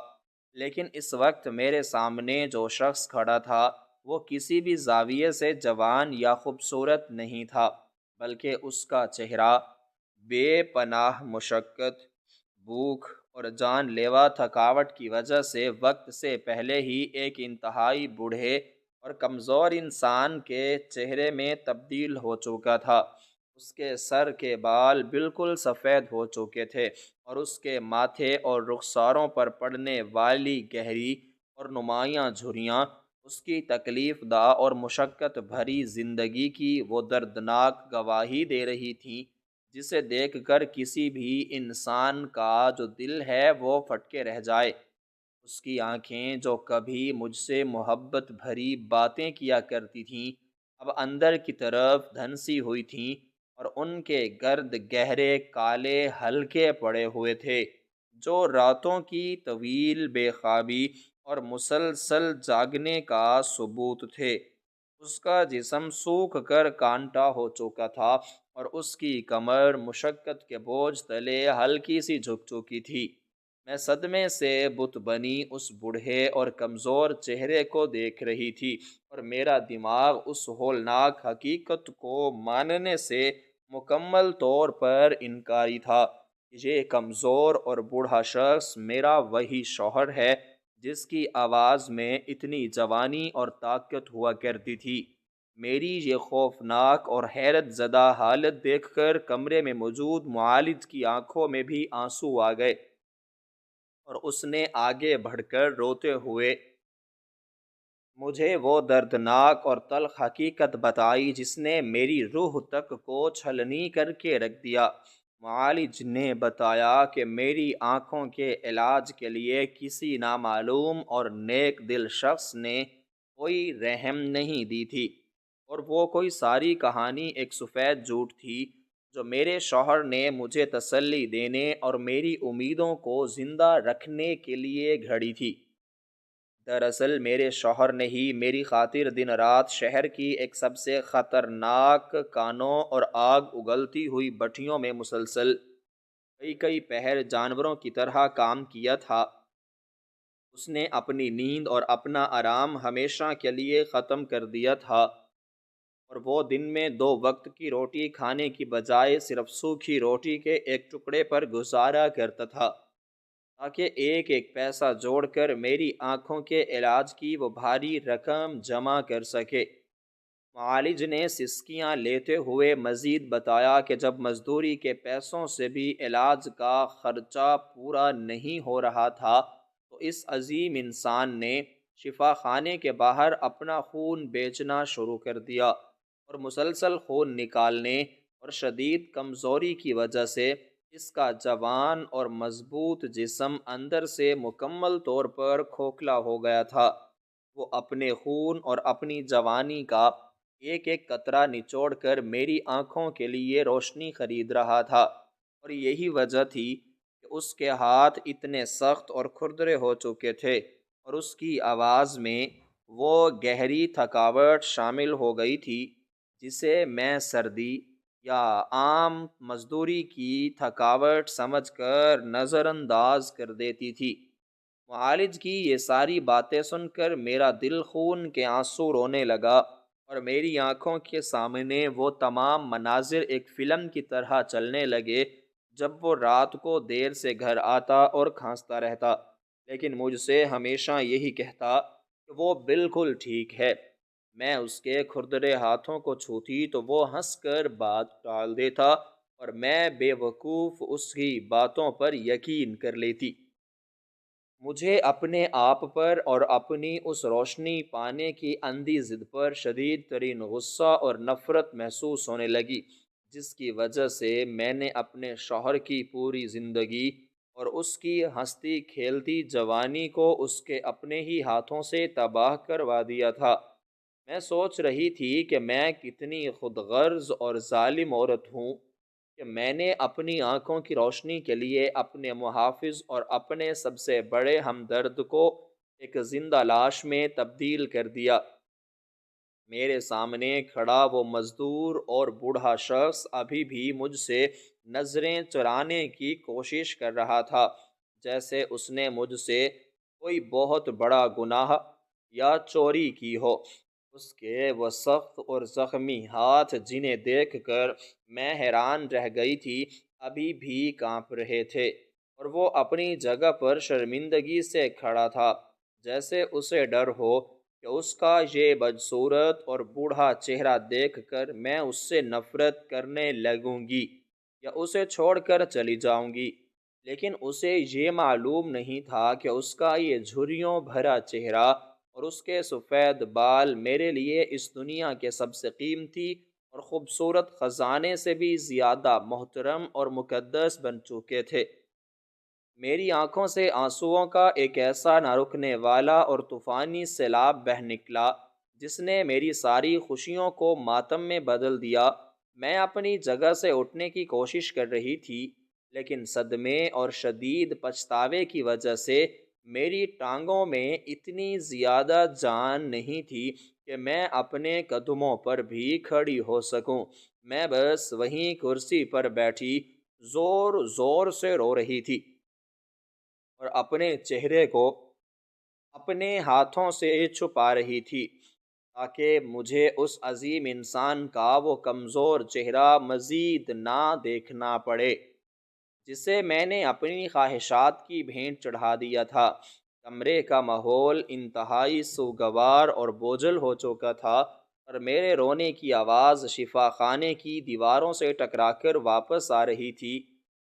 لیکن اس وقت میرے سامنے جو شخص کھڑا تھا وہ کسی بھی زاویے سے جوان یا خوبصورت نہیں تھا، بلکہ اس کا چہرہ بے پناہ مشقت، بھوک اور جان لیوا تھکاوٹ کی وجہ سے وقت سے پہلے ہی ایک انتہائی بوڑھے اور کمزور انسان کے چہرے میں تبدیل ہو چکا تھا۔ اس کے سر کے بال بالکل سفید ہو چکے تھے اور اس کے ماتھے اور رخساروں پر پڑنے والی گہری اور نمایاں جھریاں اس کی تکلیف دہ اور مشقت بھری زندگی کی وہ دردناک گواہی دے رہی تھیں جسے دیکھ کر کسی بھی انسان کا جو دل ہے وہ پھٹ کے رہ جائے۔ اس کی آنکھیں جو کبھی مجھ سے محبت بھری باتیں کیا کرتی تھیں اب اندر کی طرف دھنسی ہوئی تھیں، اور ان کے گرد گہرے کالے ہلکے پڑے ہوئے تھے جو راتوں کی طویل بے خوابی اور مسلسل جاگنے کا ثبوت تھے۔ اس کا جسم سوکھ کر کانٹا ہو چکا تھا اور اس کی کمر مشقت کے بوجھ تلے ہلکی سی جھک چکی تھی۔ میں صدمے سے بت بنی اس بوڑھے اور کمزور چہرے کو دیکھ رہی تھی، اور میرا دماغ اس ہولناک حقیقت کو ماننے سے مکمل طور پر انکاری تھا کہ یہ کمزور اور بوڑھا شخص میرا وہی شوہر ہے جس کی آواز میں اتنی جوانی اور طاقت ہوا کرتی تھی۔ میری یہ خوفناک اور حیرت زدہ حالت دیکھ کر کمرے میں موجود معالج کی آنکھوں میں بھی آنسو آ گئے، اور اس نے آگے بڑھ کر روتے ہوئے مجھے وہ دردناک اور تلخ حقیقت بتائی جس نے میری روح تک کو چھلنی کر کے رکھ دیا۔ معالج نے بتایا کہ میری آنکھوں کے علاج کے لیے کسی نامعلوم اور نیک دل شخص نے کوئی رحم نہیں دی تھی، اور وہ کوئی ساری کہانی ایک سفید جھوٹ تھی جو میرے شوہر نے مجھے تسلی دینے اور میری امیدوں کو زندہ رکھنے کے لیے گھڑی تھی۔ دراصل میرے شوہر نے ہی میری خاطر دن رات شہر کی ایک سب سے خطرناک کانوں اور آگ اگلتی ہوئی بھٹیوں میں مسلسل کئی کئی پہر جانوروں کی طرح کام کیا تھا۔ اس نے اپنی نیند اور اپنا آرام ہمیشہ کے لیے ختم کر دیا تھا، اور وہ دن میں 2 وقت کی روٹی کھانے کی بجائے صرف سوکھی روٹی کے ایک ٹکڑے پر گزارا کرتا تھا تاکہ ایک ایک پیسہ جوڑ کر میری آنکھوں کے علاج کی وہ بھاری رقم جمع کر سکے۔ معالج نے سسکیاں لیتے ہوئے مزید بتایا کہ جب مزدوری کے پیسوں سے بھی علاج کا خرچہ پورا نہیں ہو رہا تھا تو اس عظیم انسان نے شفا خانے کے باہر اپنا خون بیچنا شروع کر دیا، اور مسلسل خون نکالنے اور شدید کمزوری کی وجہ سے اس کا جوان اور مضبوط جسم اندر سے مکمل طور پر کھوکھلا ہو گیا تھا۔ وہ اپنے خون اور اپنی جوانی کا ایک ایک قطرہ نچوڑ کر میری آنکھوں کے لیے روشنی خرید رہا تھا، اور یہی وجہ تھی کہ اس کے ہاتھ اتنے سخت اور کھردرے ہو چکے تھے، اور اس کی آواز میں وہ گہری تھکاوٹ شامل ہو گئی تھی جسے میں سردی یا عام مزدوری کی تھکاوٹ سمجھ کر نظر انداز کر دیتی تھی۔ معالج کی یہ ساری باتیں سن کر میرا دل خون کے آنسو رونے لگا، اور میری آنکھوں کے سامنے وہ تمام مناظر ایک فلم کی طرح چلنے لگے۔ جب وہ رات کو دیر سے گھر آتا اور کھانستا رہتا، لیکن مجھ سے ہمیشہ یہی کہتا کہ وہ بالکل ٹھیک ہے۔ میں اس کے کھردرے ہاتھوں کو چھوتی تو وہ ہنس کر بات ٹال دیتا، اور میں بے وقوف اس کی باتوں پر یقین کر لیتی۔ مجھے اپنے آپ پر اور اپنی اس روشنی پانے کی اندھی ضد پر شدید ترین غصہ اور نفرت محسوس ہونے لگی، جس کی وجہ سے میں نے اپنے شوہر کی پوری زندگی اور اس کی ہنستی کھیلتی جوانی کو اس کے اپنے ہی ہاتھوں سے تباہ کروا دیا تھا۔ میں سوچ رہی تھی کہ میں کتنی خود غرض اور ظالم عورت ہوں کہ میں نے اپنی آنکھوں کی روشنی کے لیے اپنے محافظ اور اپنے سب سے بڑے ہمدرد کو ایک زندہ لاش میں تبدیل کر دیا۔ میرے سامنے کھڑا وہ مزدور اور بوڑھا شخص ابھی بھی مجھ سے نظریں چرانے کی کوشش کر رہا تھا، جیسے اس نے مجھ سے کوئی بہت بڑا گناہ یا چوری کی ہو۔ اس کے وہ سخت اور زخمی ہاتھ، جنہیں دیکھ کر میں حیران رہ گئی تھی، ابھی بھی کانپ رہے تھے، اور وہ اپنی جگہ پر شرمندگی سے کھڑا تھا، جیسے اسے ڈر ہو کہ اس کا یہ بدصورت اور بوڑھا چہرہ دیکھ کر میں اس سے نفرت کرنے لگوں گی یا اسے چھوڑ کر چلی جاؤں گی۔ لیکن اسے یہ معلوم نہیں تھا کہ اس کا یہ جھریوں بھرا چہرہ اور اس کے سفید بال میرے لیے اس دنیا کے سب سے قیمتی اور خوبصورت خزانے سے بھی زیادہ محترم اور مقدس بن چکے تھے۔ میری آنکھوں سے آنسوؤں کا ایک ایسا نہ رکنے والا اور طوفانی سیلاب بہہ نکلا، جس نے میری ساری خوشیوں کو ماتم میں بدل دیا۔ میں اپنی جگہ سے اٹھنے کی کوشش کر رہی تھی، لیکن صدمے اور شدید پچھتاوے کی وجہ سے میری ٹانگوں میں اتنی زیادہ جان نہیں تھی کہ میں اپنے قدموں پر بھی کھڑی ہو سکوں۔ میں بس وہیں کرسی پر بیٹھی زور زور سے رو رہی تھی، اور اپنے چہرے کو اپنے ہاتھوں سے چھپا رہی تھی، تاکہ مجھے اس عظیم انسان کا وہ کمزور چہرہ مزید نہ دیکھنا پڑے، جسے میں نے اپنی خواہشات کی بھینٹ چڑھا دیا تھا۔ کمرے کا ماحول انتہائی سوگوار اور بوجھل ہو چکا تھا، اور میرے رونے کی آواز شفا خانے کی دیواروں سے ٹکرا کر واپس آ رہی تھی۔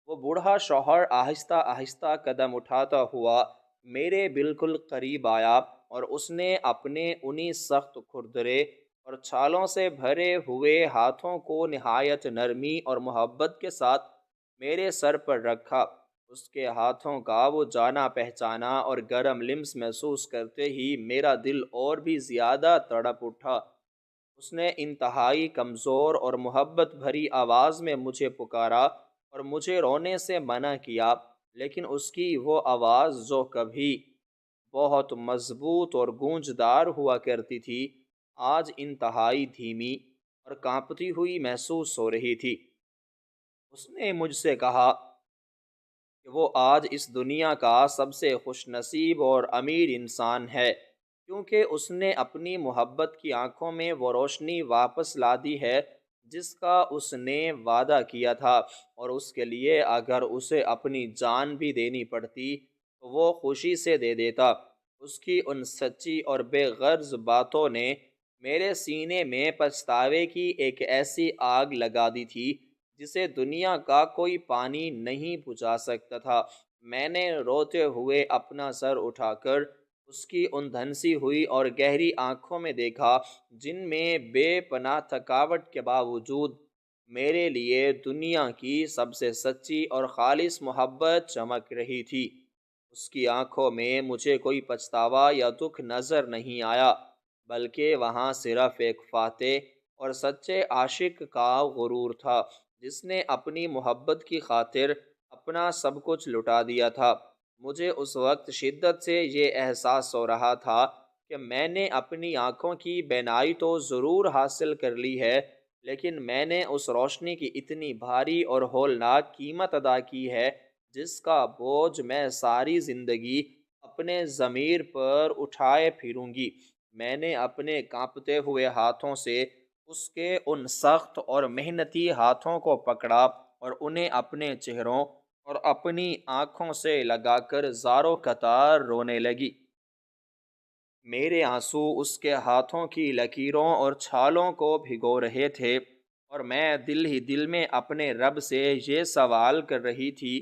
وہ بوڑھا شوہر آہستہ آہستہ قدم اٹھاتا ہوا میرے بالکل قریب آیا، اور اس نے اپنے انہی سخت کھردرے اور چھالوں سے بھرے ہوئے ہاتھوں کو نہایت نرمی اور محبت کے ساتھ میرے سر پر رکھا۔ اس کے ہاتھوں کا وہ جانا پہچانا اور گرم لمس محسوس کرتے ہی میرا دل اور بھی زیادہ تڑپ اٹھا۔ اس نے انتہائی کمزور اور محبت بھری آواز میں مجھے پکارا اور مجھے رونے سے منع کیا، لیکن اس کی وہ آواز جو کبھی بہت مضبوط اور گونجدار ہوا کرتی تھی، آج انتہائی دھیمی اور کانپتی ہوئی محسوس ہو رہی تھی۔ اس نے مجھ سے کہا کہ وہ آج اس دنیا کا سب سے خوش نصیب اور امیر انسان ہے، کیونکہ اس نے اپنی محبت کی آنکھوں میں وہ روشنی واپس لا دی ہے جس کا اس نے وعدہ کیا تھا، اور اس کے لیے اگر اسے اپنی جان بھی دینی پڑتی تو وہ خوشی سے دے دیتا۔ اس کی ان سچی اور بے غرض باتوں نے میرے سینے میں پچھتاوے کی ایک ایسی آگ لگا دی تھی جسے دنیا کا کوئی پانی نہیں بجھا سکتا تھا۔ میں نے روتے ہوئے اپنا سر اٹھا کر اس کی ان دھنسی ہوئی اور گہری آنکھوں میں دیکھا، جن میں بے پناہ تھکاوٹ کے باوجود میرے لیے دنیا کی سب سے سچی اور خالص محبت چمک رہی تھی۔ اس کی آنکھوں میں مجھے کوئی پچھتاوا یا دکھ نظر نہیں آیا، بلکہ وہاں صرف ایک فاتح اور سچے عاشق کا غرور تھا، جس نے اپنی محبت کی خاطر اپنا سب کچھ لٹا دیا تھا۔ مجھے اس وقت شدت سے یہ احساس ہو رہا تھا کہ میں نے اپنی آنکھوں کی بینائی تو ضرور حاصل کر لی ہے، لیکن میں نے اس روشنی کی اتنی بھاری اور ہولناک قیمت ادا کی ہے جس کا بوجھ میں ساری زندگی اپنے ضمیر پر اٹھائے پھروں گی۔ میں نے اپنے کانپتے ہوئے ہاتھوں سے اس کے ان سخت اور محنتی ہاتھوں کو پکڑا اور انہیں اپنے چہروں اور اپنی آنکھوں سے لگا کر زاروں قطار رونے لگی۔ میرے آنسو اس کے ہاتھوں کی لکیروں اور چھالوں کو بھگو رہے تھے، اور میں دل ہی دل میں اپنے رب سے یہ سوال کر رہی تھی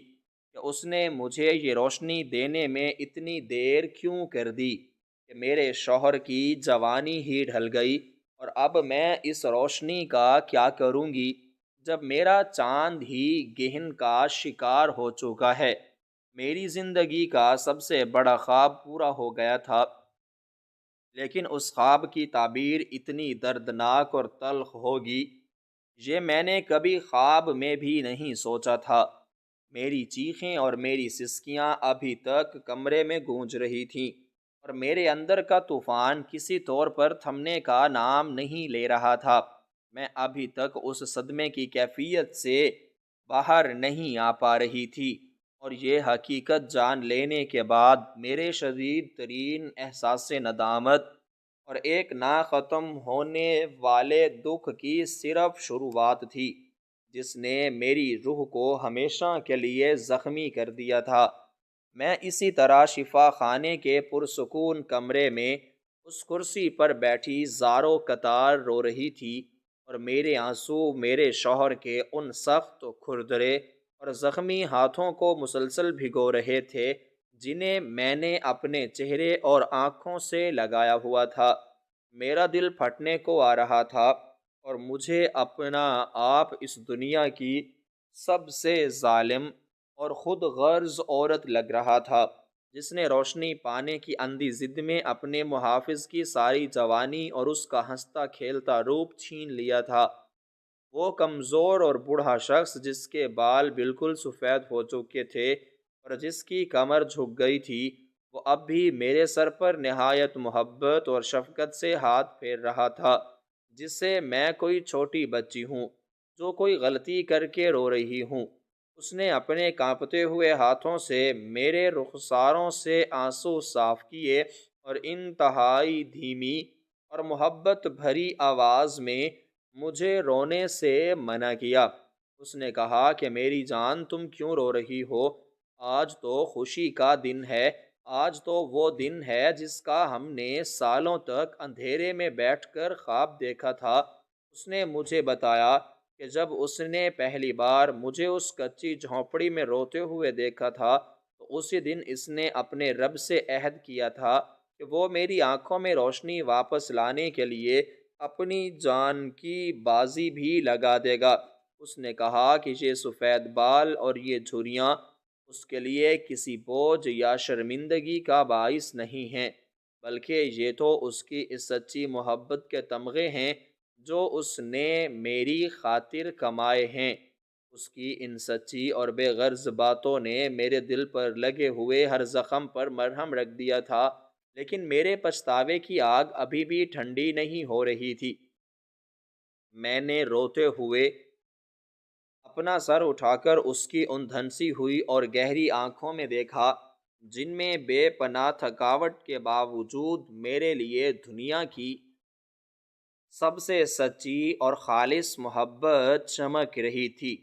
کہ اس نے مجھے یہ روشنی دینے میں اتنی دیر کیوں کر دی کہ میرے شوہر کی جوانی ہی ڈھل گئی، اور اب میں اس روشنی کا کیا کروں گی جب میرا چاند ہی گہن کا شکار ہو چکا ہے۔ میری زندگی کا سب سے بڑا خواب پورا ہو گیا تھا، لیکن اس خواب کی تعبیر اتنی دردناک اور تلخ ہوگی یہ میں نے کبھی خواب میں بھی نہیں سوچا تھا۔ میری چیخیں اور میری سسکیاں ابھی تک کمرے میں گونج رہی تھیں، اور میرے اندر کا طوفان کسی طور پر تھمنے کا نام نہیں لے رہا تھا۔ میں ابھی تک اس صدمے کی کیفیت سے باہر نہیں آ پا رہی تھی، اور یہ حقیقت جان لینے کے بعد میرے شدید ترین احساس ندامت اور ایک نہ ختم ہونے والے دکھ کی صرف شروعات تھی، جس نے میری روح کو ہمیشہ کے لیے زخمی کر دیا تھا۔ میں اسی طرح شفا خانے کے پرسکون کمرے میں اس کرسی پر بیٹھی زاروں قطار رو رہی تھی، اور میرے آنسو میرے شوہر کے ان سخت کھردرے اور زخمی ہاتھوں کو مسلسل بھگو رہے تھے جنہیں میں نے اپنے چہرے اور آنکھوں سے لگایا ہوا تھا۔ میرا دل پھٹنے کو آ رہا تھا، اور مجھے اپنا آپ اس دنیا کی سب سے ظالم اور خود غرض عورت لگ رہا تھا، جس نے روشنی پانے کی اندھی ضد میں اپنے محافظ کی ساری جوانی اور اس کا ہنستا کھیلتا روپ چھین لیا تھا۔ وہ کمزور اور بوڑھا شخص جس کے بال بالکل سفید ہو چکے تھے اور جس کی کمر جھک گئی تھی، وہ اب بھی میرے سر پر نہایت محبت اور شفقت سے ہاتھ پھیر رہا تھا، جس سے میں کوئی چھوٹی بچی ہوں جو کوئی غلطی کر کے رو رہی ہوں۔ اس نے اپنے کانپتے ہوئے ہاتھوں سے میرے رخساروں سے آنسو صاف کیے اور انتہائی دھیمی اور محبت بھری آواز میں مجھے رونے سے منع کیا۔ اس نے کہا کہ میری جان، تم کیوں رو رہی ہو؟ آج تو خوشی کا دن ہے، آج تو وہ دن ہے جس کا ہم نے سالوں تک اندھیرے میں بیٹھ کر خواب دیکھا تھا۔ اس نے مجھے بتایا کہ جب اس نے پہلی بار مجھے اس کچی جھونپڑی میں روتے ہوئے دیکھا تھا تو اسی دن اس نے اپنے رب سے عہد کیا تھا کہ وہ میری آنکھوں میں روشنی واپس لانے کے لیے اپنی جان کی بازی بھی لگا دے گا۔ اس نے کہا کہ یہ سفید بال اور یہ جھریاں اس کے لیے کسی بوجھ یا شرمندگی کا باعث نہیں ہیں، بلکہ یہ تو اس کی اس سچی محبت کے تمغے ہیں جو اس نے میری خاطر کمائے ہیں۔ اس کی ان سچی اور بے غرض باتوں نے میرے دل پر لگے ہوئے ہر زخم پر مرہم رکھ دیا تھا، لیکن میرے پچھتاوے کی آگ ابھی بھی ٹھنڈی نہیں ہو رہی تھی۔ میں نے روتے ہوئے اپنا سر اٹھا کر اس کی ان دھنسی ہوئی اور گہری آنکھوں میں دیکھا جن میں بے پناہ تھکاوٹ کے باوجود میرے لیے دنیا کی سب سے سچی اور خالص محبت چمک رہی تھی۔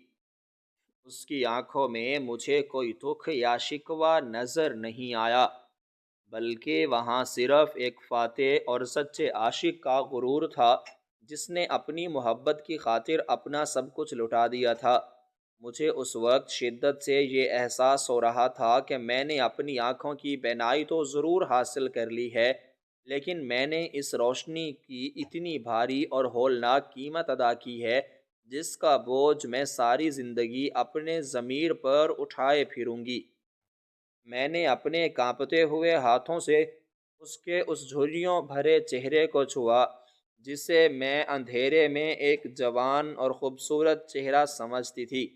اس کی آنکھوں میں مجھے کوئی دکھ یا شکوہ نظر نہیں آیا، بلکہ وہاں صرف ایک فاتح اور سچے عاشق کا غرور تھا جس نے اپنی محبت کی خاطر اپنا سب کچھ لٹا دیا تھا۔ مجھے اس وقت شدت سے یہ احساس ہو رہا تھا کہ میں نے اپنی آنکھوں کی بینائی تو ضرور حاصل کر لی ہے، لیکن میں نے اس روشنی کی اتنی بھاری اور ہولناک قیمت ادا کی ہے جس کا بوجھ میں ساری زندگی اپنے ضمیر پر اٹھائے پھروں گی۔ میں نے اپنے کانپتے ہوئے ہاتھوں سے اس کے اس جھریوں بھرے چہرے کو چھوا جسے میں اندھیرے میں ایک جوان اور خوبصورت چہرہ سمجھتی تھی۔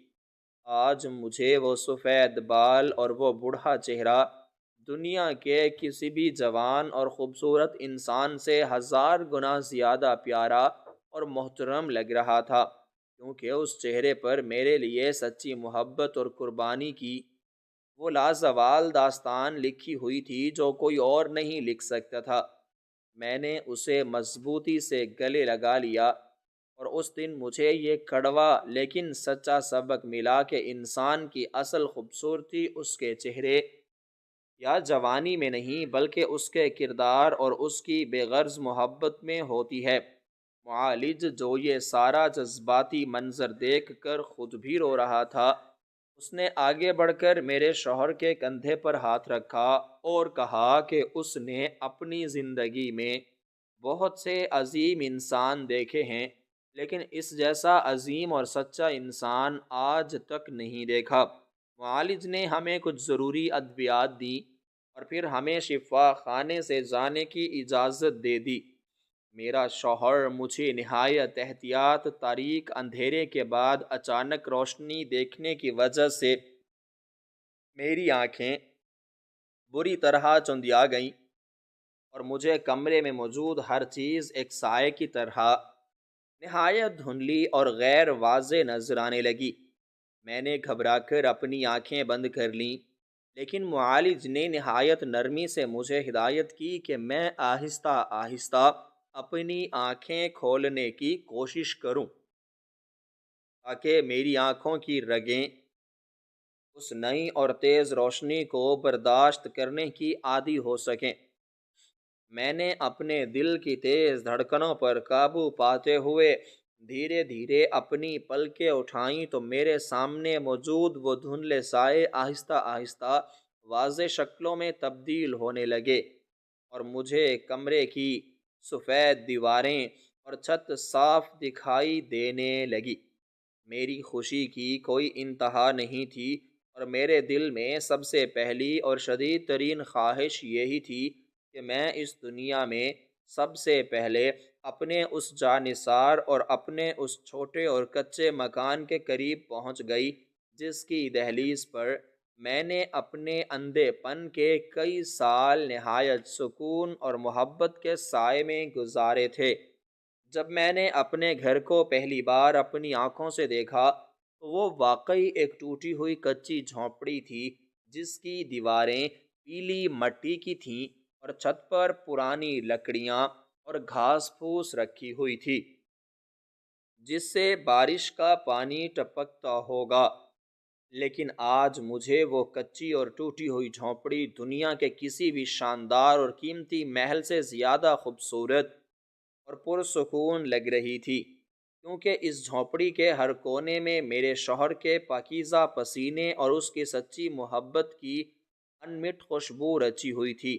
آج مجھے وہ سفید بال اور وہ بوڑھا چہرہ دنیا کے کسی بھی جوان اور خوبصورت انسان سے ہزار گنا زیادہ پیارا اور محترم لگ رہا تھا، کیونکہ اس چہرے پر میرے لیے سچی محبت اور قربانی کی وہ لازوال داستان لکھی ہوئی تھی جو کوئی اور نہیں لکھ سکتا تھا۔ میں نے اسے مضبوطی سے گلے لگا لیا، اور اس دن مجھے یہ کڑوا لیکن سچا سبق ملا کہ انسان کی اصل خوبصورتی اس کے چہرے یا جوانی میں نہیں، بلکہ اس کے کردار اور اس کی بے غرض محبت میں ہوتی ہے۔ معالج، جو یہ سارا جذباتی منظر دیکھ کر خود بھی رو رہا تھا، اس نے آگے بڑھ کر میرے شوہر کے کندھے پر ہاتھ رکھا اور کہا کہ اس نے اپنی زندگی میں بہت سے عظیم انسان دیکھے ہیں، لیکن اس جیسا عظیم اور سچا انسان آج تک نہیں دیکھا۔ معالج نے ہمیں کچھ ضروری ادویات دی اور پھر ہمیں شفا خانے سے جانے کی اجازت دے دی۔ میرا شوہر مجھے نہایت احتیاط تاریک اندھیرے کے بعد اچانک روشنی دیکھنے کی وجہ سے میری آنکھیں بری طرح چندیا گئیں، اور مجھے کمرے میں موجود ہر چیز ایک سائے کی طرح نہایت دھندلی اور غیر واضح نظر آنے لگی۔ میں نے گھبرا کر اپنی آنکھیں بند کر لیں، لیکن معالج نے نہایت نرمی سے مجھے ہدایت کی کہ میں آہستہ آہستہ اپنی آنکھیں کھولنے کی کوشش کروں، تاکہ میری آنکھوں کی رگیں اس نئی اور تیز روشنی کو برداشت کرنے کی عادی ہو سکیں۔ میں نے اپنے دل کی تیز دھڑکنوں پر قابو پاتے ہوئے دھیرے دھیرے اپنی پلکیں اٹھائیں تو میرے سامنے موجود وہ دھندلے سائے آہستہ آہستہ واضح شکلوں میں تبدیل ہونے لگے، اور مجھے کمرے کی سفید دیواریں اور چھت صاف دکھائی دینے لگی۔ میری خوشی کی کوئی انتہا نہیں تھی، اور میرے دل میں سب سے پہلی اور شدید ترین خواہش یہی تھی کہ میں اس دنیا میں سب سے پہلے اپنے اس جانثار اور اپنے اس چھوٹے اور کچے مکان کے قریب پہنچ گئی جس کی دہلیز پر میں نے اپنے اندھے پن کے کئی سال نہایت سکون اور محبت کے سائے میں گزارے تھے۔ جب میں نے اپنے گھر کو پہلی بار اپنی آنکھوں سے دیکھا تو وہ واقعی ایک ٹوٹی ہوئی کچی جھونپڑی تھی، جس کی دیواریں پیلی مٹی کی تھیں اور چھت پر پرانی لکڑیاں اور گھاس پھوس رکھی ہوئی تھی جس سے بارش کا پانی ٹپکتا ہوگا۔ لیکن آج مجھے وہ کچی اور ٹوٹی ہوئی جھونپڑی دنیا کے کسی بھی شاندار اور قیمتی محل سے زیادہ خوبصورت اور پرسکون لگ رہی تھی، کیونکہ اس جھونپڑی کے ہر کونے میں میرے شوہر کے پاکیزہ پسینے اور اس کی سچی محبت کی انمٹ خوشبو رچی ہوئی تھی۔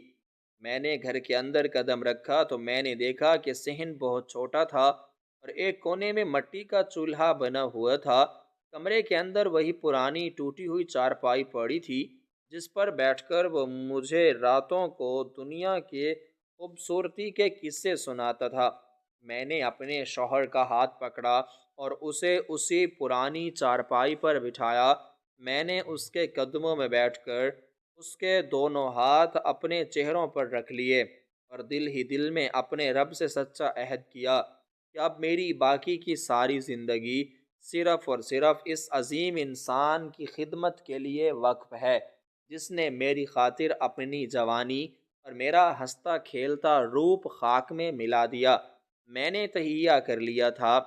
میں نے گھر کے اندر قدم رکھا تو میں نے دیکھا کہ صحن بہت چھوٹا تھا اور ایک کونے میں مٹی کا چولہا بنا ہوا تھا۔ کمرے کے اندر وہی پرانی ٹوٹی ہوئی چارپائی پڑی تھی جس پر بیٹھ کر وہ مجھے راتوں کو دنیا کے خوبصورتی کے قصے سناتا تھا۔ میں نے اپنے شوہر کا ہاتھ پکڑا اور اسے اسی پرانی چارپائی پر بٹھایا۔ میں نے اس کے قدموں میں بیٹھ کر اس کے دونوں ہاتھ اپنے چہروں پر رکھ لیے، اور دل ہی دل میں اپنے رب سے سچا عہد کیا کہ اب میری باقی کی ساری زندگی صرف اور صرف اس عظیم انسان کی خدمت کے لیے وقف ہے جس نے میری خاطر اپنی جوانی اور میرا ہنستا کھیلتا روپ خاک میں ملا دیا۔ میں نے تہیہ کر لیا تھا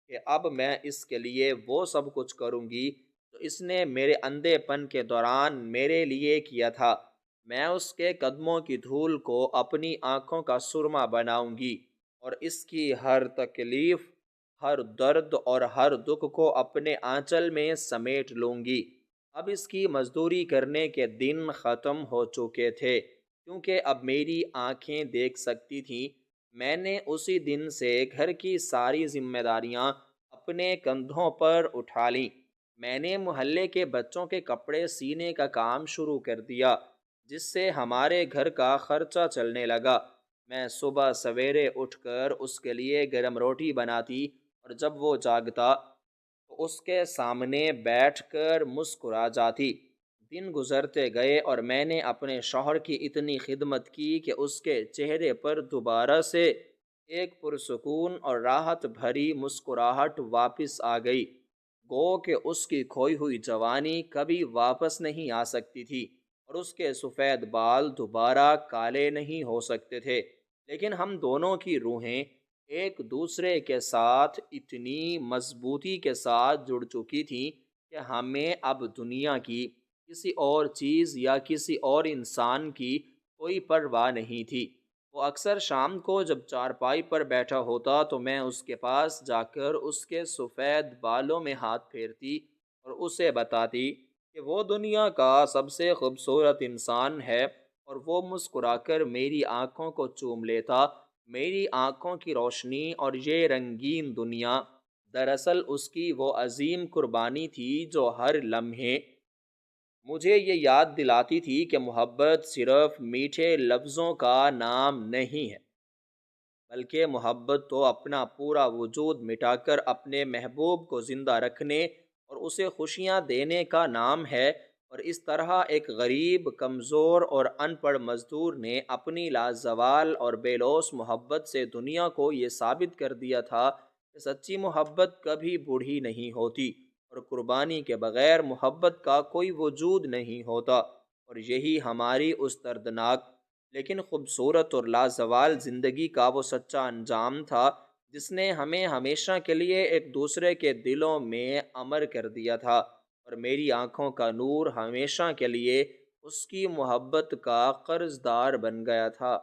کہ اب میں اس کے لیے وہ سب کچھ کروں گی جو اس نے میرے اندھے پن کے دوران میرے لیے کیا تھا۔ میں اس کے قدموں کی دھول کو اپنی آنکھوں کا سرما بناؤں گی، اور اس کی ہر تکلیف، ہر درد اور ہر دکھ کو اپنے آنچل میں سمیٹ لوں گی۔ اب اس کی مزدوری کرنے کے دن ختم ہو چکے تھے، کیونکہ اب میری آنکھیں دیکھ سکتی تھیں۔ میں نے اسی دن سے گھر کی ساری ذمہ داریاں اپنے کندھوں پر اٹھا لیں۔ میں نے محلے کے بچوں کے کپڑے سینے کا کام شروع کر دیا، جس سے ہمارے گھر کا خرچہ چلنے لگا۔ میں صبح سویرے اٹھ کر اس کے لیے گرم روٹی بناتی، اور جب وہ جاگتا تو اس کے سامنے بیٹھ کر مسکرا جاتی۔ دن گزرتے گئے اور میں نے اپنے شوہر کی اتنی خدمت کی کہ اس کے چہرے پر دوبارہ سے ایک پرسکون اور راحت بھری مسکراہٹ واپس آ گئی، گو کہ اس کی کھوئی ہوئی جوانی کبھی واپس نہیں آ سکتی تھی اور اس کے سفید بال دوبارہ کالے نہیں ہو سکتے تھے، لیکن ہم دونوں کی روحیں ایک دوسرے کے ساتھ اتنی مضبوطی کے ساتھ جڑ چکی تھیں کہ ہمیں اب دنیا کی کسی اور چیز یا کسی اور انسان کی کوئی پرواہ نہیں تھی۔ وہ اکثر شام کو جب چارپائی پر بیٹھا ہوتا تو میں اس کے پاس جا کر اس کے سفید بالوں میں ہاتھ پھیرتی اور اسے بتاتی کہ وہ دنیا کا سب سے خوبصورت انسان ہے، اور وہ مسکرا کر میری آنکھوں کو چوم لیتا۔ میری آنکھوں کی روشنی اور یہ رنگین دنیا دراصل اس کی وہ عظیم قربانی تھی جو ہر لمحے مجھے یہ یاد دلاتی تھی کہ محبت صرف میٹھے لفظوں کا نام نہیں ہے، بلکہ محبت تو اپنا پورا وجود مٹا کر اپنے محبوب کو زندہ رکھنے اور اسے خوشیاں دینے کا نام ہے۔ اور اس طرح ایک غریب، کمزور اور ان پڑھ مزدور نے اپنی لازوال اور بے لوث محبت سے دنیا کو یہ ثابت کر دیا تھا کہ سچی محبت کبھی بوڑھی نہیں ہوتی اور قربانی کے بغیر محبت کا کوئی وجود نہیں ہوتا۔ اور یہی ہماری اس دردناک لیکن خوبصورت اور لازوال زندگی کا وہ سچا انجام تھا جس نے ہمیں ہمیشہ کے لیے ایک دوسرے کے دلوں میں امر کر دیا تھا، اور میری آنکھوں کا نور ہمیشہ کے لیے اس کی محبت کا قرض دار بن گیا تھا۔